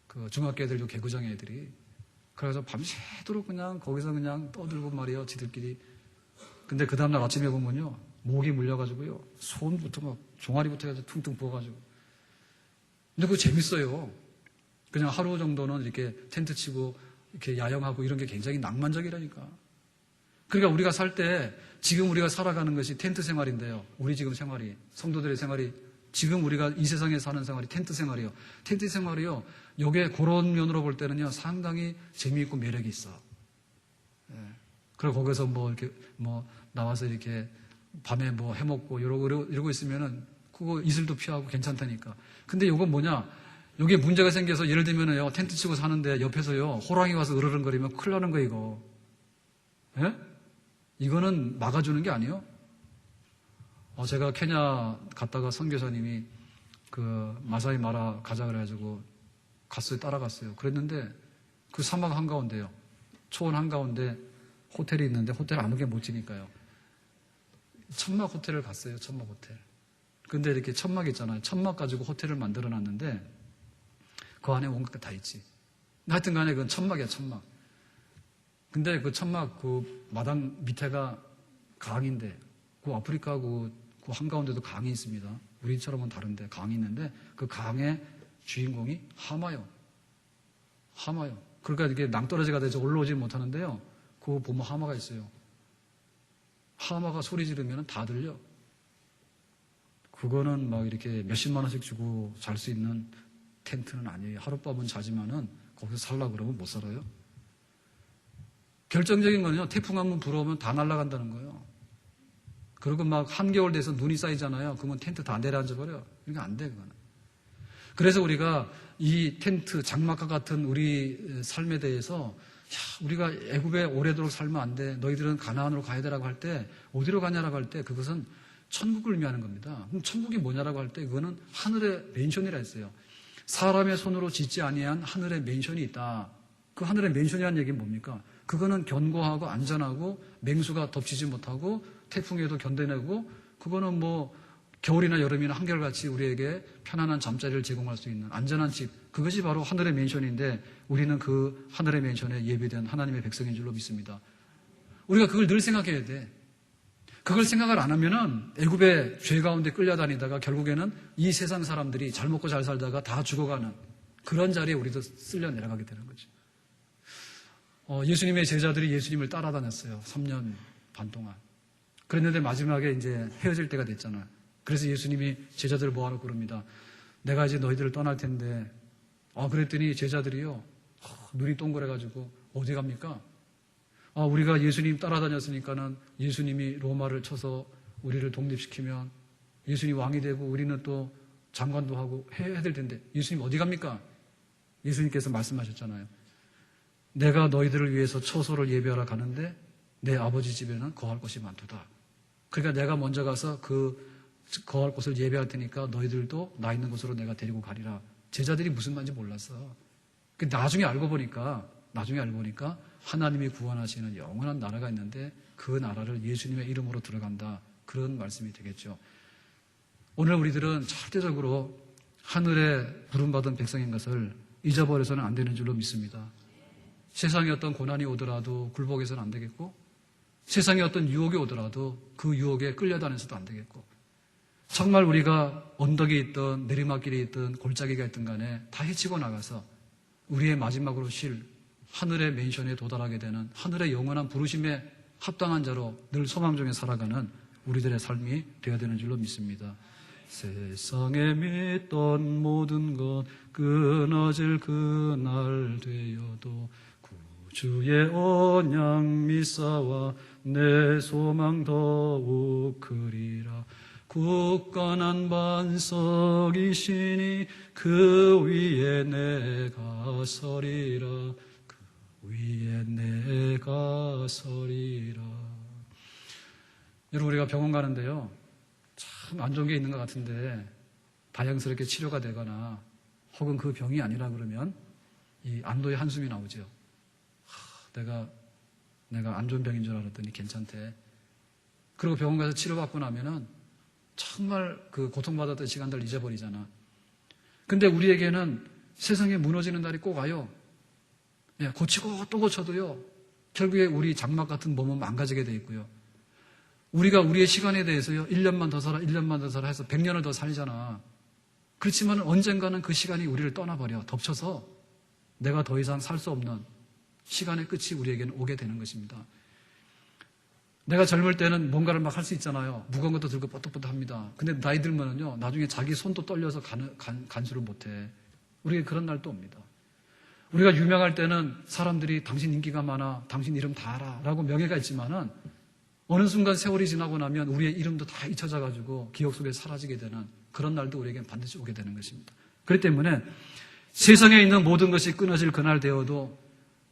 그 중학교 애들, 개구장 애들이. 그래서 밤새도록 그냥 거기서 그냥 떠들고 말이에요, 지들끼리. 근데 그 다음날 아침에 보면요, 모기 물려가지고요, 손부터 막 종아리부터 해가지고 퉁퉁 부어가지고. 근데 그거 재밌어요. 그냥 하루 정도는 이렇게 텐트 치고 이렇게 야영하고 이런 게 굉장히 낭만적이라니까. 그러니까 우리가 살 때 지금 우리가 살아가는 것이 텐트 생활인데요. 우리 지금 생활이, 성도들의 생활이, 지금 우리가 이 세상에 사는 생활이 텐트 생활이요. 텐트 생활이요. 요게 그런 면으로 볼 때는요, 상당히 재미있고 매력이 있어. 예. 그리고 거기서 이렇게 나와서 이렇게 밤에 해먹고 이러고 있으면은 그거 이슬도 피하고 괜찮다니까. 근데 요건 뭐냐? 요게 문제가 생겨서 예를 들면은요, 텐트 치고 사는데 옆에서요, 호랑이 와서 으르렁거리면 큰일 나는 거, 이거. 예? 이거는 막아주는 게 아니에요. 제가 케냐 갔다가 선교사님이 마사이 마라 가자 그래가지고 갔어요. 따라갔어요. 그랬는데 그 사막 한가운데요. 초원 한가운데 호텔이 있는데 호텔 아무게 못 지니까요. 천막 호텔을 갔어요. 천막 호텔. 근데 이렇게 천막 있잖아요. 천막 가지고 호텔을 만들어 놨는데 그 안에 온갖 게 다 있지. 하여튼 간에 그건 천막이야, 천막. 근데 그 천막 마당 밑에가 강인데 그 아프리카 그 한가운데도 강이 있습니다. 우리처럼은 다른데 강이 있는데 그 강의 주인공이 하마요. 그러니까 이게 낭떠러지가 돼서 올라오지 못하는데요. 그거 보면 하마가 있어요. 하마가 소리 지르면 다 들려. 그거는 막 이렇게 몇십만 원씩 주고 잘 수 있는 텐트는 아니에요. 하룻밤은 자지만은 거기서 살려고 그러면 못 살아요. 결정적인 거는요, 태풍 한번 불어오면 다 날아간다는 거예요. 그리고 막 한겨울 돼서 눈이 쌓이잖아요. 그러면 텐트 다 내려앉아버려. 그러니까 안 돼, 그거는. 그래서 우리가 이 텐트, 장막과 같은 우리 삶에 대해서 우리가 애굽에 오래도록 살면 안 돼. 너희들은 가나안으로 가야 되라고 할 때 어디로 가냐라고 할 때 그것은 천국을 의미하는 겁니다. 그럼 천국이 뭐냐라고 할 때 그거는 하늘의 맨션이라 했어요. 사람의 손으로 짓지 아니한 하늘의 맨션이 있다. 그 하늘의 맨션이라는 얘기는 뭡니까? 그거는 견고하고 안전하고 맹수가 덮치지 못하고 태풍에도 견뎌내고 그거는 겨울이나 여름이나 한결같이 우리에게 편안한 잠자리를 제공할 수 있는 안전한 집, 그것이 바로 하늘의 맨션인데 우리는 그 하늘의 맨션에 예배된 하나님의 백성인 줄로 믿습니다. 우리가 그걸 늘 생각해야 돼. 그걸 생각을 안 하면은 애굽의 죄 가운데 끌려다니다가 결국에는 이 세상 사람들이 잘 먹고 잘 살다가 다 죽어가는 그런 자리에 우리도 쓸려 내려가게 되는 거죠. 예수님의 제자들이 예수님을 따라다녔어요. 3년 반 동안. 그랬는데 마지막에 이제 헤어질 때가 됐잖아요. 그래서 예수님이 제자들을 모아놓고 그럽니다. 내가 이제 너희들을 떠날 텐데, 그랬더니 제자들이요, 눈이 동그래가지고 어디 갑니까? 우리가 예수님 따라다녔으니까는 예수님이 로마를 쳐서 우리를 독립시키면 예수님 왕이 되고 우리는 또 장관도 하고 해야 될 텐데 예수님 어디 갑니까? 예수님께서 말씀하셨잖아요. 내가 너희들을 위해서 처소를 예배하러 가는데 내 아버지 집에는 거할 곳이 많도다. 그러니까 내가 먼저 가서 그 거할 곳을 예배할 테니까 너희들도 나 있는 곳으로 내가 데리고 가리라. 제자들이 무슨 말인지 몰랐어. 나중에 알고 보니까 하나님이 구원하시는 영원한 나라가 있는데 그 나라를 예수님의 이름으로 들어간다. 그런 말씀이 되겠죠. 오늘 우리들은 절대적으로 하늘에 부름받은 백성인 것을 잊어버려서는 안 되는 줄로 믿습니다. 세상에 어떤 고난이 오더라도 굴복해서는 안 되겠고, 세상에 어떤 유혹이 오더라도 그 유혹에 끌려다녀서도 안 되겠고, 정말 우리가 언덕에 있든 내리막길에 있든 골짜기가 있든 간에 다 헤치고 나가서 우리의 마지막으로 쉴 하늘의 맨션에 도달하게 되는 하늘의 영원한 부르심에 합당한 자로 늘 소망 중에 살아가는 우리들의 삶이 되어야 되는 줄로 믿습니다. 세상에 믿던 모든 것 끊어질 그날 되어도 구주의 언약 미사와 내 소망 더욱 크리라. 굳건한 반석이시니 그 위에 내가 서리라. 그 위에 내가 서리라. 여러분, 우리가 병원 가는데요, 참 안 좋은 게 있는 것 같은데 다행스럽게 치료가 되거나 혹은 그 병이 아니라 그러면 이 안도의 한숨이 나오죠. 내가 안 좋은 병인 줄 알았더니 괜찮대. 그리고 병원 가서 치료받고 나면은 정말 그 고통받았던 시간들을 잊어버리잖아. 근데 우리에게는 세상에 무너지는 날이 꼭 와요. 고치고 또 고쳐도요, 결국에 우리 장막 같은 몸은 망가지게 돼 있고요. 우리가 우리의 시간에 대해서요, 1년만 더 살아, 1년만 더 살아 해서 100년을 더 살잖아. 그렇지만 언젠가는 그 시간이 우리를 떠나버려. 덮쳐서 내가 더 이상 살 수 없는 시간의 끝이 우리에게는 오게 되는 것입니다. 내가 젊을 때는 뭔가를 막 할 수 있잖아요. 무거운 것도 들고 뻗떡뻗떡 합니다. 근데 나이 들면은요, 나중에 자기 손도 떨려서 간수를 못해. 우리에게 그런 날도 옵니다. 우리가 유명할 때는 사람들이 당신 인기가 많아, 당신 이름 다 알아 라고 명예가 있지만은 어느 순간 세월이 지나고 나면 우리의 이름도 다 잊혀져가지고 기억 속에 사라지게 되는 그런 날도 우리에겐 반드시 오게 되는 것입니다. 그렇기 때문에 세상에 있는 모든 것이 끊어질 그날 되어도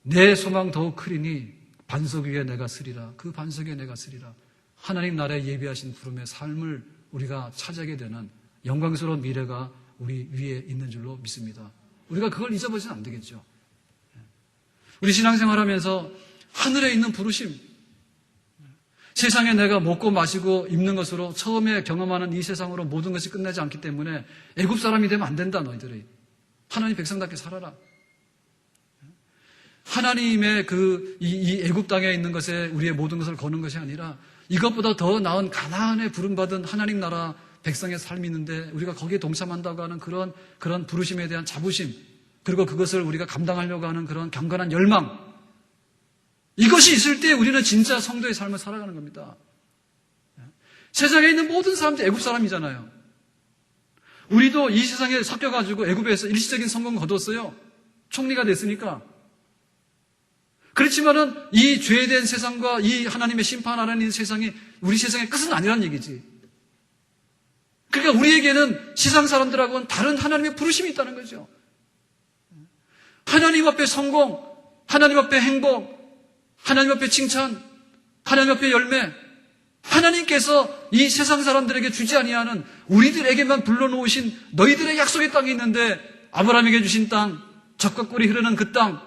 내 소망 더욱 크리니 반석 위에 내가 서리라. 그 반석 위에 내가 서리라. 하나님 나라에 예비하신 부름의 삶을 우리가 차지하게 되는 영광스러운 미래가 우리 위에 있는 줄로 믿습니다. 우리가 그걸 잊어버리면 안 되겠죠. 우리 신앙생활하면서 하늘에 있는 부르심, 세상에 내가 먹고 마시고 입는 것으로 처음에 경험하는 이 세상으로 모든 것이 끝나지 않기 때문에 애굽 사람이 되면 안 된다. 너희들이 하나님 백성답게 살아라. 하나님의 이 애굽 땅에 있는 것에 우리의 모든 것을 거는 것이 아니라 이것보다 더 나은 가나안에 부름받은 하나님 나라 백성의 삶이 있는데 우리가 거기에 동참한다고 하는 그런 부르심에 대한 자부심, 그리고 그것을 우리가 감당하려고 하는 그런 경건한 열망, 이것이 있을 때 우리는 진짜 성도의 삶을 살아가는 겁니다. 세상에 있는 모든 사람들 애굽 사람이잖아요. 우리도 이 세상에 섞여가지고 애굽에서 일시적인 성공을 거뒀어요. 총리가 됐으니까. 그렇지만은 이 죄된 세상과 이 하나님의 심판하는 세상이 우리 세상의 끝은 아니란 얘기지. 그러니까 우리에게는 세상 사람들하고는 다른 하나님의 부르심이 있다는 거죠. 하나님 앞에 성공, 하나님 앞에 행복, 하나님 앞에 칭찬, 하나님 앞에 열매, 하나님께서 이 세상 사람들에게 주지 아니하는 우리들에게만 불러놓으신 너희들의 약속의 땅이 있는데 아브라함에게 주신 땅, 젖과 꿀이 흐르는 그 땅,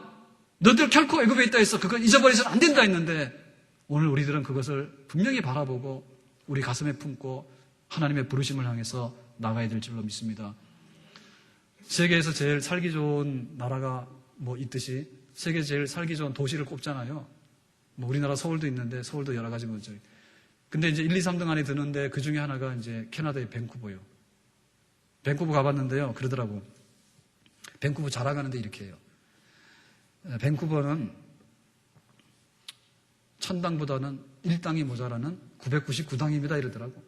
너희들 결코 애굽에 있다 해서 그걸 잊어버려서는 안 된다 했는데 오늘 우리들은 그것을 분명히 바라보고 우리 가슴에 품고 하나님의 부르심을 향해서 나가야 될 줄로 믿습니다. 세계에서 제일 살기 좋은 나라가 뭐 있듯이 세계 제일 살기 좋은 도시를 꼽잖아요. 뭐 우리나라 서울도 있는데 서울도 여러 가지 뭐죠. 근데 이제 1, 2, 3등 안에 드는데 그 중에 하나가 이제 캐나다의 밴쿠버요. 밴쿠버 가봤는데요. 그러더라고. 밴쿠버 자랑하는데 이렇게 해요. 밴쿠버는 1000당보다는 1당이 모자라는 999당입니다. 이러더라고.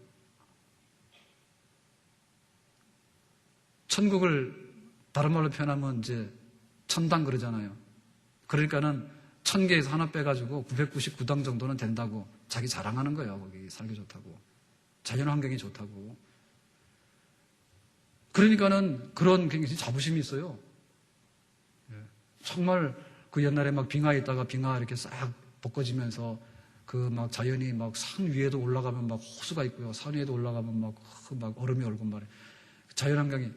천국을 다른 말로 표현하면 이제 1000당 그러잖아요. 그러니까는 1000개에서 하나 빼가지고 999당 정도는 된다고 자기 자랑하는 거예요. 거기 살기 좋다고. 자연 환경이 좋다고. 그러니까는 그런 굉장히 자부심이 있어요. 정말 그 옛날에 막 빙하에 있다가 빙하 이렇게 싹 벗겨지면서 그 막 자연이 막 산 위에도 올라가면 막 호수가 있고요. 산 위에도 올라가면 막 얼음이 얼고 말이에요. 자연 환경이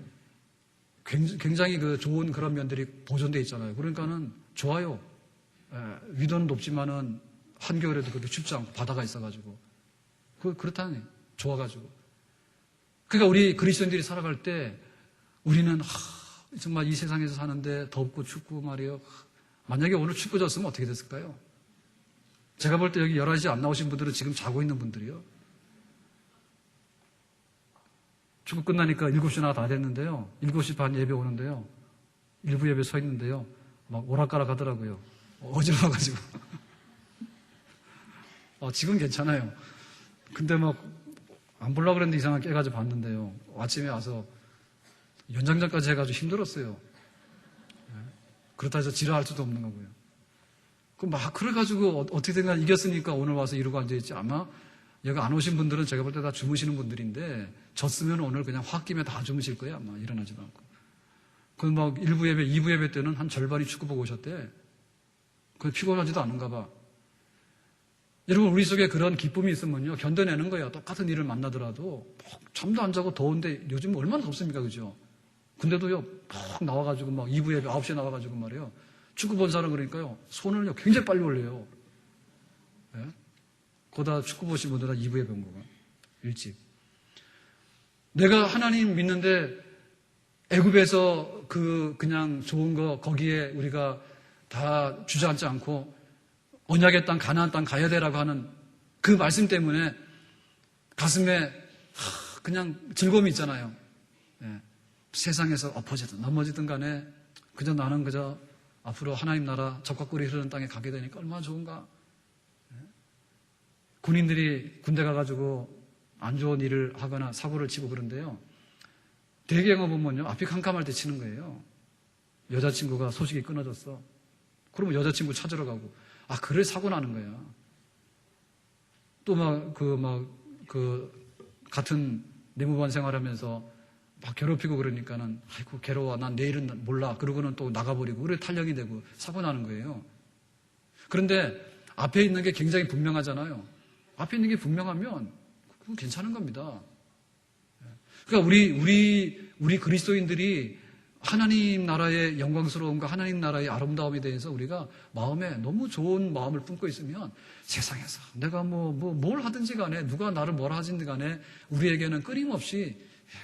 굉장히 그 좋은 그런 면들이 보존되어 있잖아요. 그러니까는 좋아요. 위도는 높지만은 한겨울에도 그렇게 춥지 않고 바다가 있어가지고 그렇다니 좋아가지고. 그러니까 우리 그리스도인들이 살아갈 때 우리는 정말 이 세상에서 사는데 덥고 춥고 말이에요. 만약에 오늘 춥고졌으면 어떻게 됐을까요? 제가 볼 때 여기 11시 안 나오신 분들은 지금 자고 있는 분들이요. 축구 끝나니까 7시나 다 됐는데요. 7시 반 예배 오는데요. 일부 예배 서 있는데요. 막 오락가락 하더라고요. 어지러워가지고. 지금 괜찮아요. 근데 막 안 보려고 그랬는데 이상하게 깨가지고 봤는데요. 아침에 와서 연장전까지 해가지고 힘들었어요. 그렇다 해서 지랄할 수도 없는 거고요. 그래가지고 어떻게 된가 이겼으니까 오늘 와서 이러고 앉아있지. 아마 여기 안 오신 분들은 제가 볼 때 다 주무시는 분들인데 졌으면 오늘 그냥 홧김에 다 주무실 거예요. 아마 일어나지도 않고. 그 막 1부 예배, 2부 예배 때는 한 절반이 축구 보고 오셨대. 그 피곤하지도 않은가 봐. 여러분 우리 속에 그런 기쁨이 있으면요 견뎌내는 거예요. 똑같은 일을 만나더라도 잠도 안 자고 더운데 요즘 얼마나 덥습니까, 그죠? 근데도요 푹 나와가지고 막 2부 예배 9시에 나와가지고 말이에요. 축구 본 사람 그러니까요 손을요 굉장히 빨리 올려요. 예? 거다 축구 보신 분들 다 2부 예배 온 거가 일찍. 내가 하나님 믿는데 애굽에서 그냥 좋은 거 거기에 우리가 다 주저앉지 않고 언약의 땅 가나안 땅 가야 되라고 하는 그 말씀 때문에 가슴에 그냥 즐거움이 있잖아요. 예. 세상에서 엎어지든 넘어지든 간에 나는 앞으로 하나님 나라 적과 꿀이 흐르는 땅에 가게 되니까 얼마나 좋은가. 예. 군인들이 군대 가가지고 안 좋은 일을 하거나 사고를 치고 그런데요. 대개가 보면요 앞이 캄캄할 때 치는 거예요. 여자친구가 소식이 끊어졌어. 그러면 여자친구 찾으러 가고 그래 사고 나는 거야. 또 같은 내무반 생활하면서 막 괴롭히고 그러니까는 아이고 괴로워 난 내일은 몰라 그러고는 또 나가버리고 그래 탈령이 되고 사고 나는 거예요. 그런데 앞에 있는 게 굉장히 분명하잖아요. 앞에 있는 게 분명하면 그건 괜찮은 겁니다. 그러니까 우리 그리스도인들이 하나님 나라의 영광스러움과 하나님 나라의 아름다움에 대해서 우리가 마음에 너무 좋은 마음을 품고 있으면 세상에서 내가 뭘 하든지 간에 누가 나를 뭐라 하든지 간에 우리에게는 끊임없이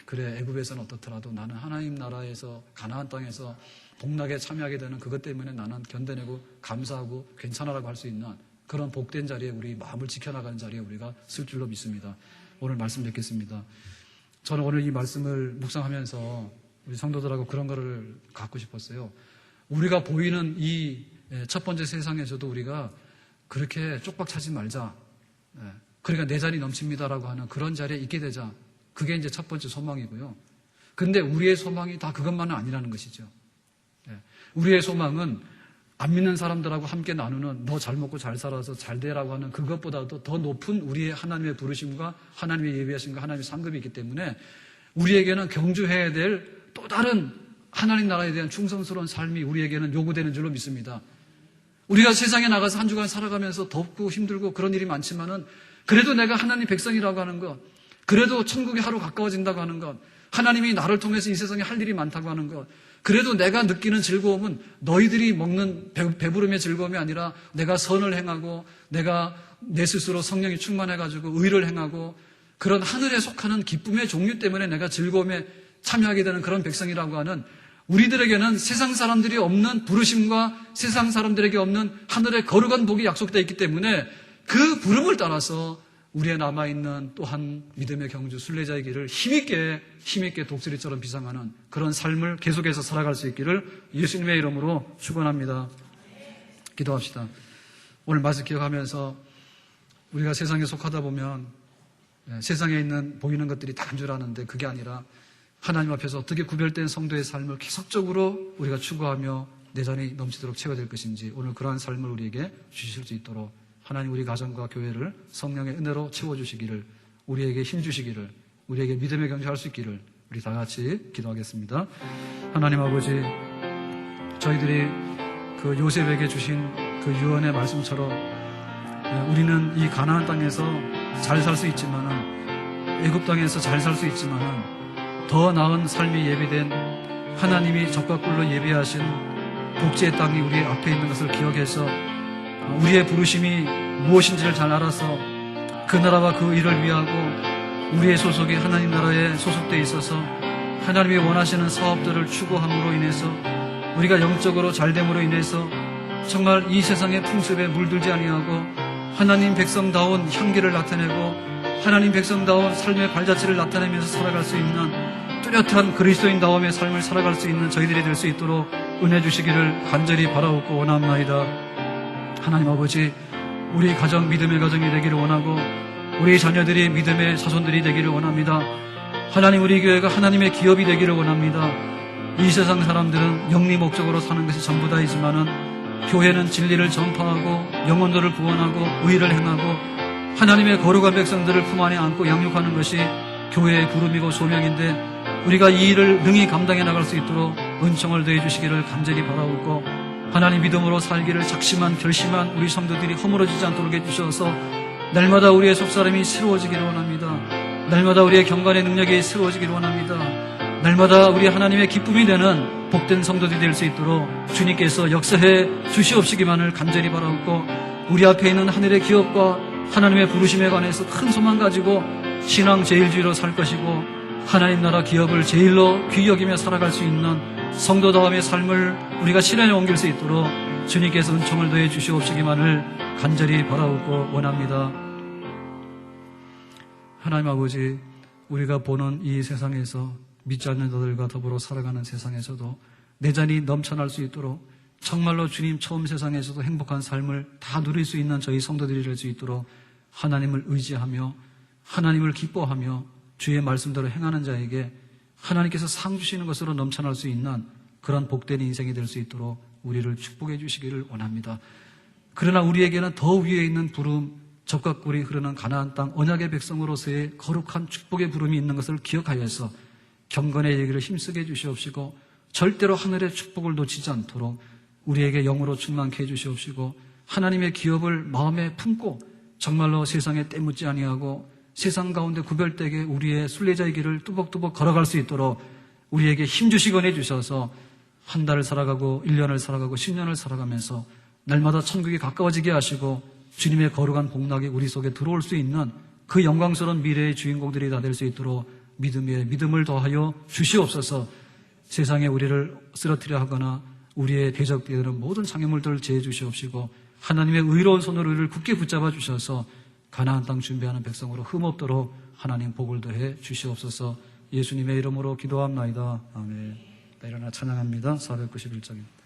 그래 애굽에서는 어떻더라도 나는 하나님 나라에서 가나안 땅에서 복락에 참여하게 되는 그것 때문에 나는 견뎌내고 감사하고 괜찮아라고 할 수 있는 그런 복된 자리에 우리 마음을 지켜나가는 자리에 우리가 쓸 줄로 믿습니다. 오늘 말씀 뵙겠습니다. 저는 오늘 이 말씀을 묵상하면서 우리 성도들하고 그런 거를 갖고 싶었어요. 우리가 보이는 이 첫 번째 세상에서도 우리가 그렇게 쪽박 차지 말자. 그러니까 내 자리 넘칩니다라고 하는 그런 자리에 있게 되자. 그게 이제 첫 번째 소망이고요. 근데 우리의 소망이 다 그것만은 아니라는 것이죠. 우리의 소망은 안 믿는 사람들하고 함께 나누는 너 잘 먹고 잘 살아서 잘 되라고 하는 그것보다도 더 높은 우리의 하나님의 부르심과 하나님의 예비하심과 하나님의 상급이 있기 때문에 우리에게는 경주해야 될 또 다른 하나님 나라에 대한 충성스러운 삶이 우리에게는 요구되는 줄로 믿습니다. 우리가 세상에 나가서 한 주간 살아가면서 덥고 힘들고 그런 일이 많지만은 그래도 내가 하나님 백성이라고 하는 것, 그래도 천국이 하루 가까워진다고 하는 것, 하나님이 나를 통해서 이 세상에 할 일이 많다고 하는 것, 그래도 내가 느끼는 즐거움은 너희들이 먹는 배부름의 즐거움이 아니라 내가 선을 행하고 내가 내 스스로 성령이 충만해가지고 의를 행하고 그런 하늘에 속하는 기쁨의 종류 때문에 내가 즐거움에 참여하게 되는 그런 백성이라고 하는 우리들에게는 세상 사람들이 없는 부르심과 세상 사람들에게 없는 하늘의 거룩한 복이 약속되어 있기 때문에 그 부름을 따라서 우리의 남아있는 또한 믿음의 경주 순례자의 길을 힘있게 독수리처럼 비상하는 그런 삶을 계속해서 살아갈 수 있기를 예수님의 이름으로 축원합니다. 기도합시다. 오늘 말씀 기억하면서 우리가 세상에 속하다 보면 세상에 있는 보이는 것들이 다인 줄 아는데 그게 아니라 하나님 앞에서 어떻게 구별된 성도의 삶을 계속적으로 우리가 추구하며 내 잔이 넘치도록 채워야 될 것인지 오늘 그러한 삶을 우리에게 주실 수 있도록 하나님 우리 가정과 교회를 성령의 은혜로 채워주시기를, 우리에게 힘주시기를, 우리에게 믿음의 경주할 수 있기를 우리 다 같이 기도하겠습니다. 하나님 아버지, 저희들이 그 요셉에게 주신 그 유언의 말씀처럼 우리는 이 가나안 땅에서 잘 살 수 있지만은, 애굽 땅에서 잘 살 수 있지만은 더 나은 삶이 예비된 하나님이 적과 꿀로 예비하신 복지의 땅이 우리 앞에 있는 것을 기억해서 우리의 부르심이 무엇인지를 잘 알아서 그 나라와 그 일을 위하고 우리의 소속이 하나님 나라에 소속되어 있어서 하나님이 원하시는 사업들을 추구함으로 인해서 우리가 영적으로 잘됨으로 인해서 정말 이 세상의 풍습에 물들지 아니하고 하나님 백성다운 향기를 나타내고 하나님 백성다운 삶의 발자취를 나타내면서 살아갈 수 있는 뚜렷한 그리스도인다움의 삶을 살아갈 수 있는 저희들이 될 수 있도록 은혜 주시기를 간절히 바라옵고 원합나이다. 하나님 아버지, 우리 가정 믿음의 가정이 되기를 원하고 우리 자녀들이 믿음의 자손들이 되기를 원합니다. 하나님, 우리 교회가 하나님의 기업이 되기를 원합니다. 이 세상 사람들은 영리 목적으로 사는 것이 전부 다이지만은 교회는 진리를 전파하고 영혼들을 구원하고 의를 행하고 하나님의 거룩한 백성들을 품 안에 안고 양육하는 것이 교회의 부름이고 소명인데 우리가 이 일을 능히 감당해 나갈 수 있도록 은총을 더해 주시기를 간절히 바라옵고 하나님 믿음으로 살기를 작심한 결심한 우리 성도들이 허물어지지 않도록 해주셔서 날마다 우리의 속사람이 새로워지기를 원합니다. 날마다 우리의 경건의 능력이 새로워지기를 원합니다. 날마다 우리 하나님의 기쁨이 되는 복된 성도들이 될 수 있도록 주님께서 역사해 주시옵시기만을 간절히 바라옵고 우리 앞에 있는 하늘의 기업과 하나님의 부르심에 관해서 큰 소망 가지고 신앙 제일주의로 살 것이고 하나님 나라 기업을 제일로 귀히 여기며 살아갈 수 있는 성도다움의 삶을 우리가 실현에 옮길 수 있도록 주님께서 은총을 더해 주시옵시기만을 간절히 바라옵고 원합니다. 하나님 아버지, 우리가 보는 이 세상에서 믿지 않는 자들과 더불어 살아가는 세상에서도 내 잔이 넘쳐날 수 있도록 정말로 주님 처음 세상에서도 행복한 삶을 다 누릴 수 있는 저희 성도들이 될 수 있도록 하나님을 의지하며 하나님을 기뻐하며 주의 말씀대로 행하는 자에게 하나님께서 상 주시는 것으로 넘쳐날 수 있는 그런 복된 인생이 될 수 있도록 우리를 축복해 주시기를 원합니다. 그러나 우리에게는 더 위에 있는 부름, 적과 꿀이 흐르는 가나안 땅 언약의 백성으로서의 거룩한 축복의 부름이 있는 것을 기억하여서 경건의 얘기를 힘쓰게 해주시옵시고 절대로 하늘의 축복을 놓치지 않도록 우리에게 영으로 충만케 해주시옵시고 하나님의 기업을 마음에 품고 정말로 세상에 때묻지 아니하고 세상 가운데 구별되게 우리의 순례자의 길을 뚜벅뚜벅 걸어갈 수 있도록 우리에게 힘주시곤 해주셔서 한 달을 살아가고 1년을 살아가고 10년을 살아가면서 날마다 천국이 가까워지게 하시고 주님의 거룩한 복락이 우리 속에 들어올 수 있는 그 영광스러운 미래의 주인공들이 다 될 수 있도록 믿음을 더하여 주시옵소서. 세상에 우리를 쓰러뜨려 하거나 우리의 대적되는 모든 장애물들을 제해 주시옵시고 하나님의 의로운 손으로 우리를 굳게 붙잡아 주셔서 가나안 땅 준비하는 백성으로 흠없도록 하나님 복을 더해 주시옵소서. 예수님의 이름으로 기도합나이다. 아멘. 일어나 찬양합니다. 491장입니다.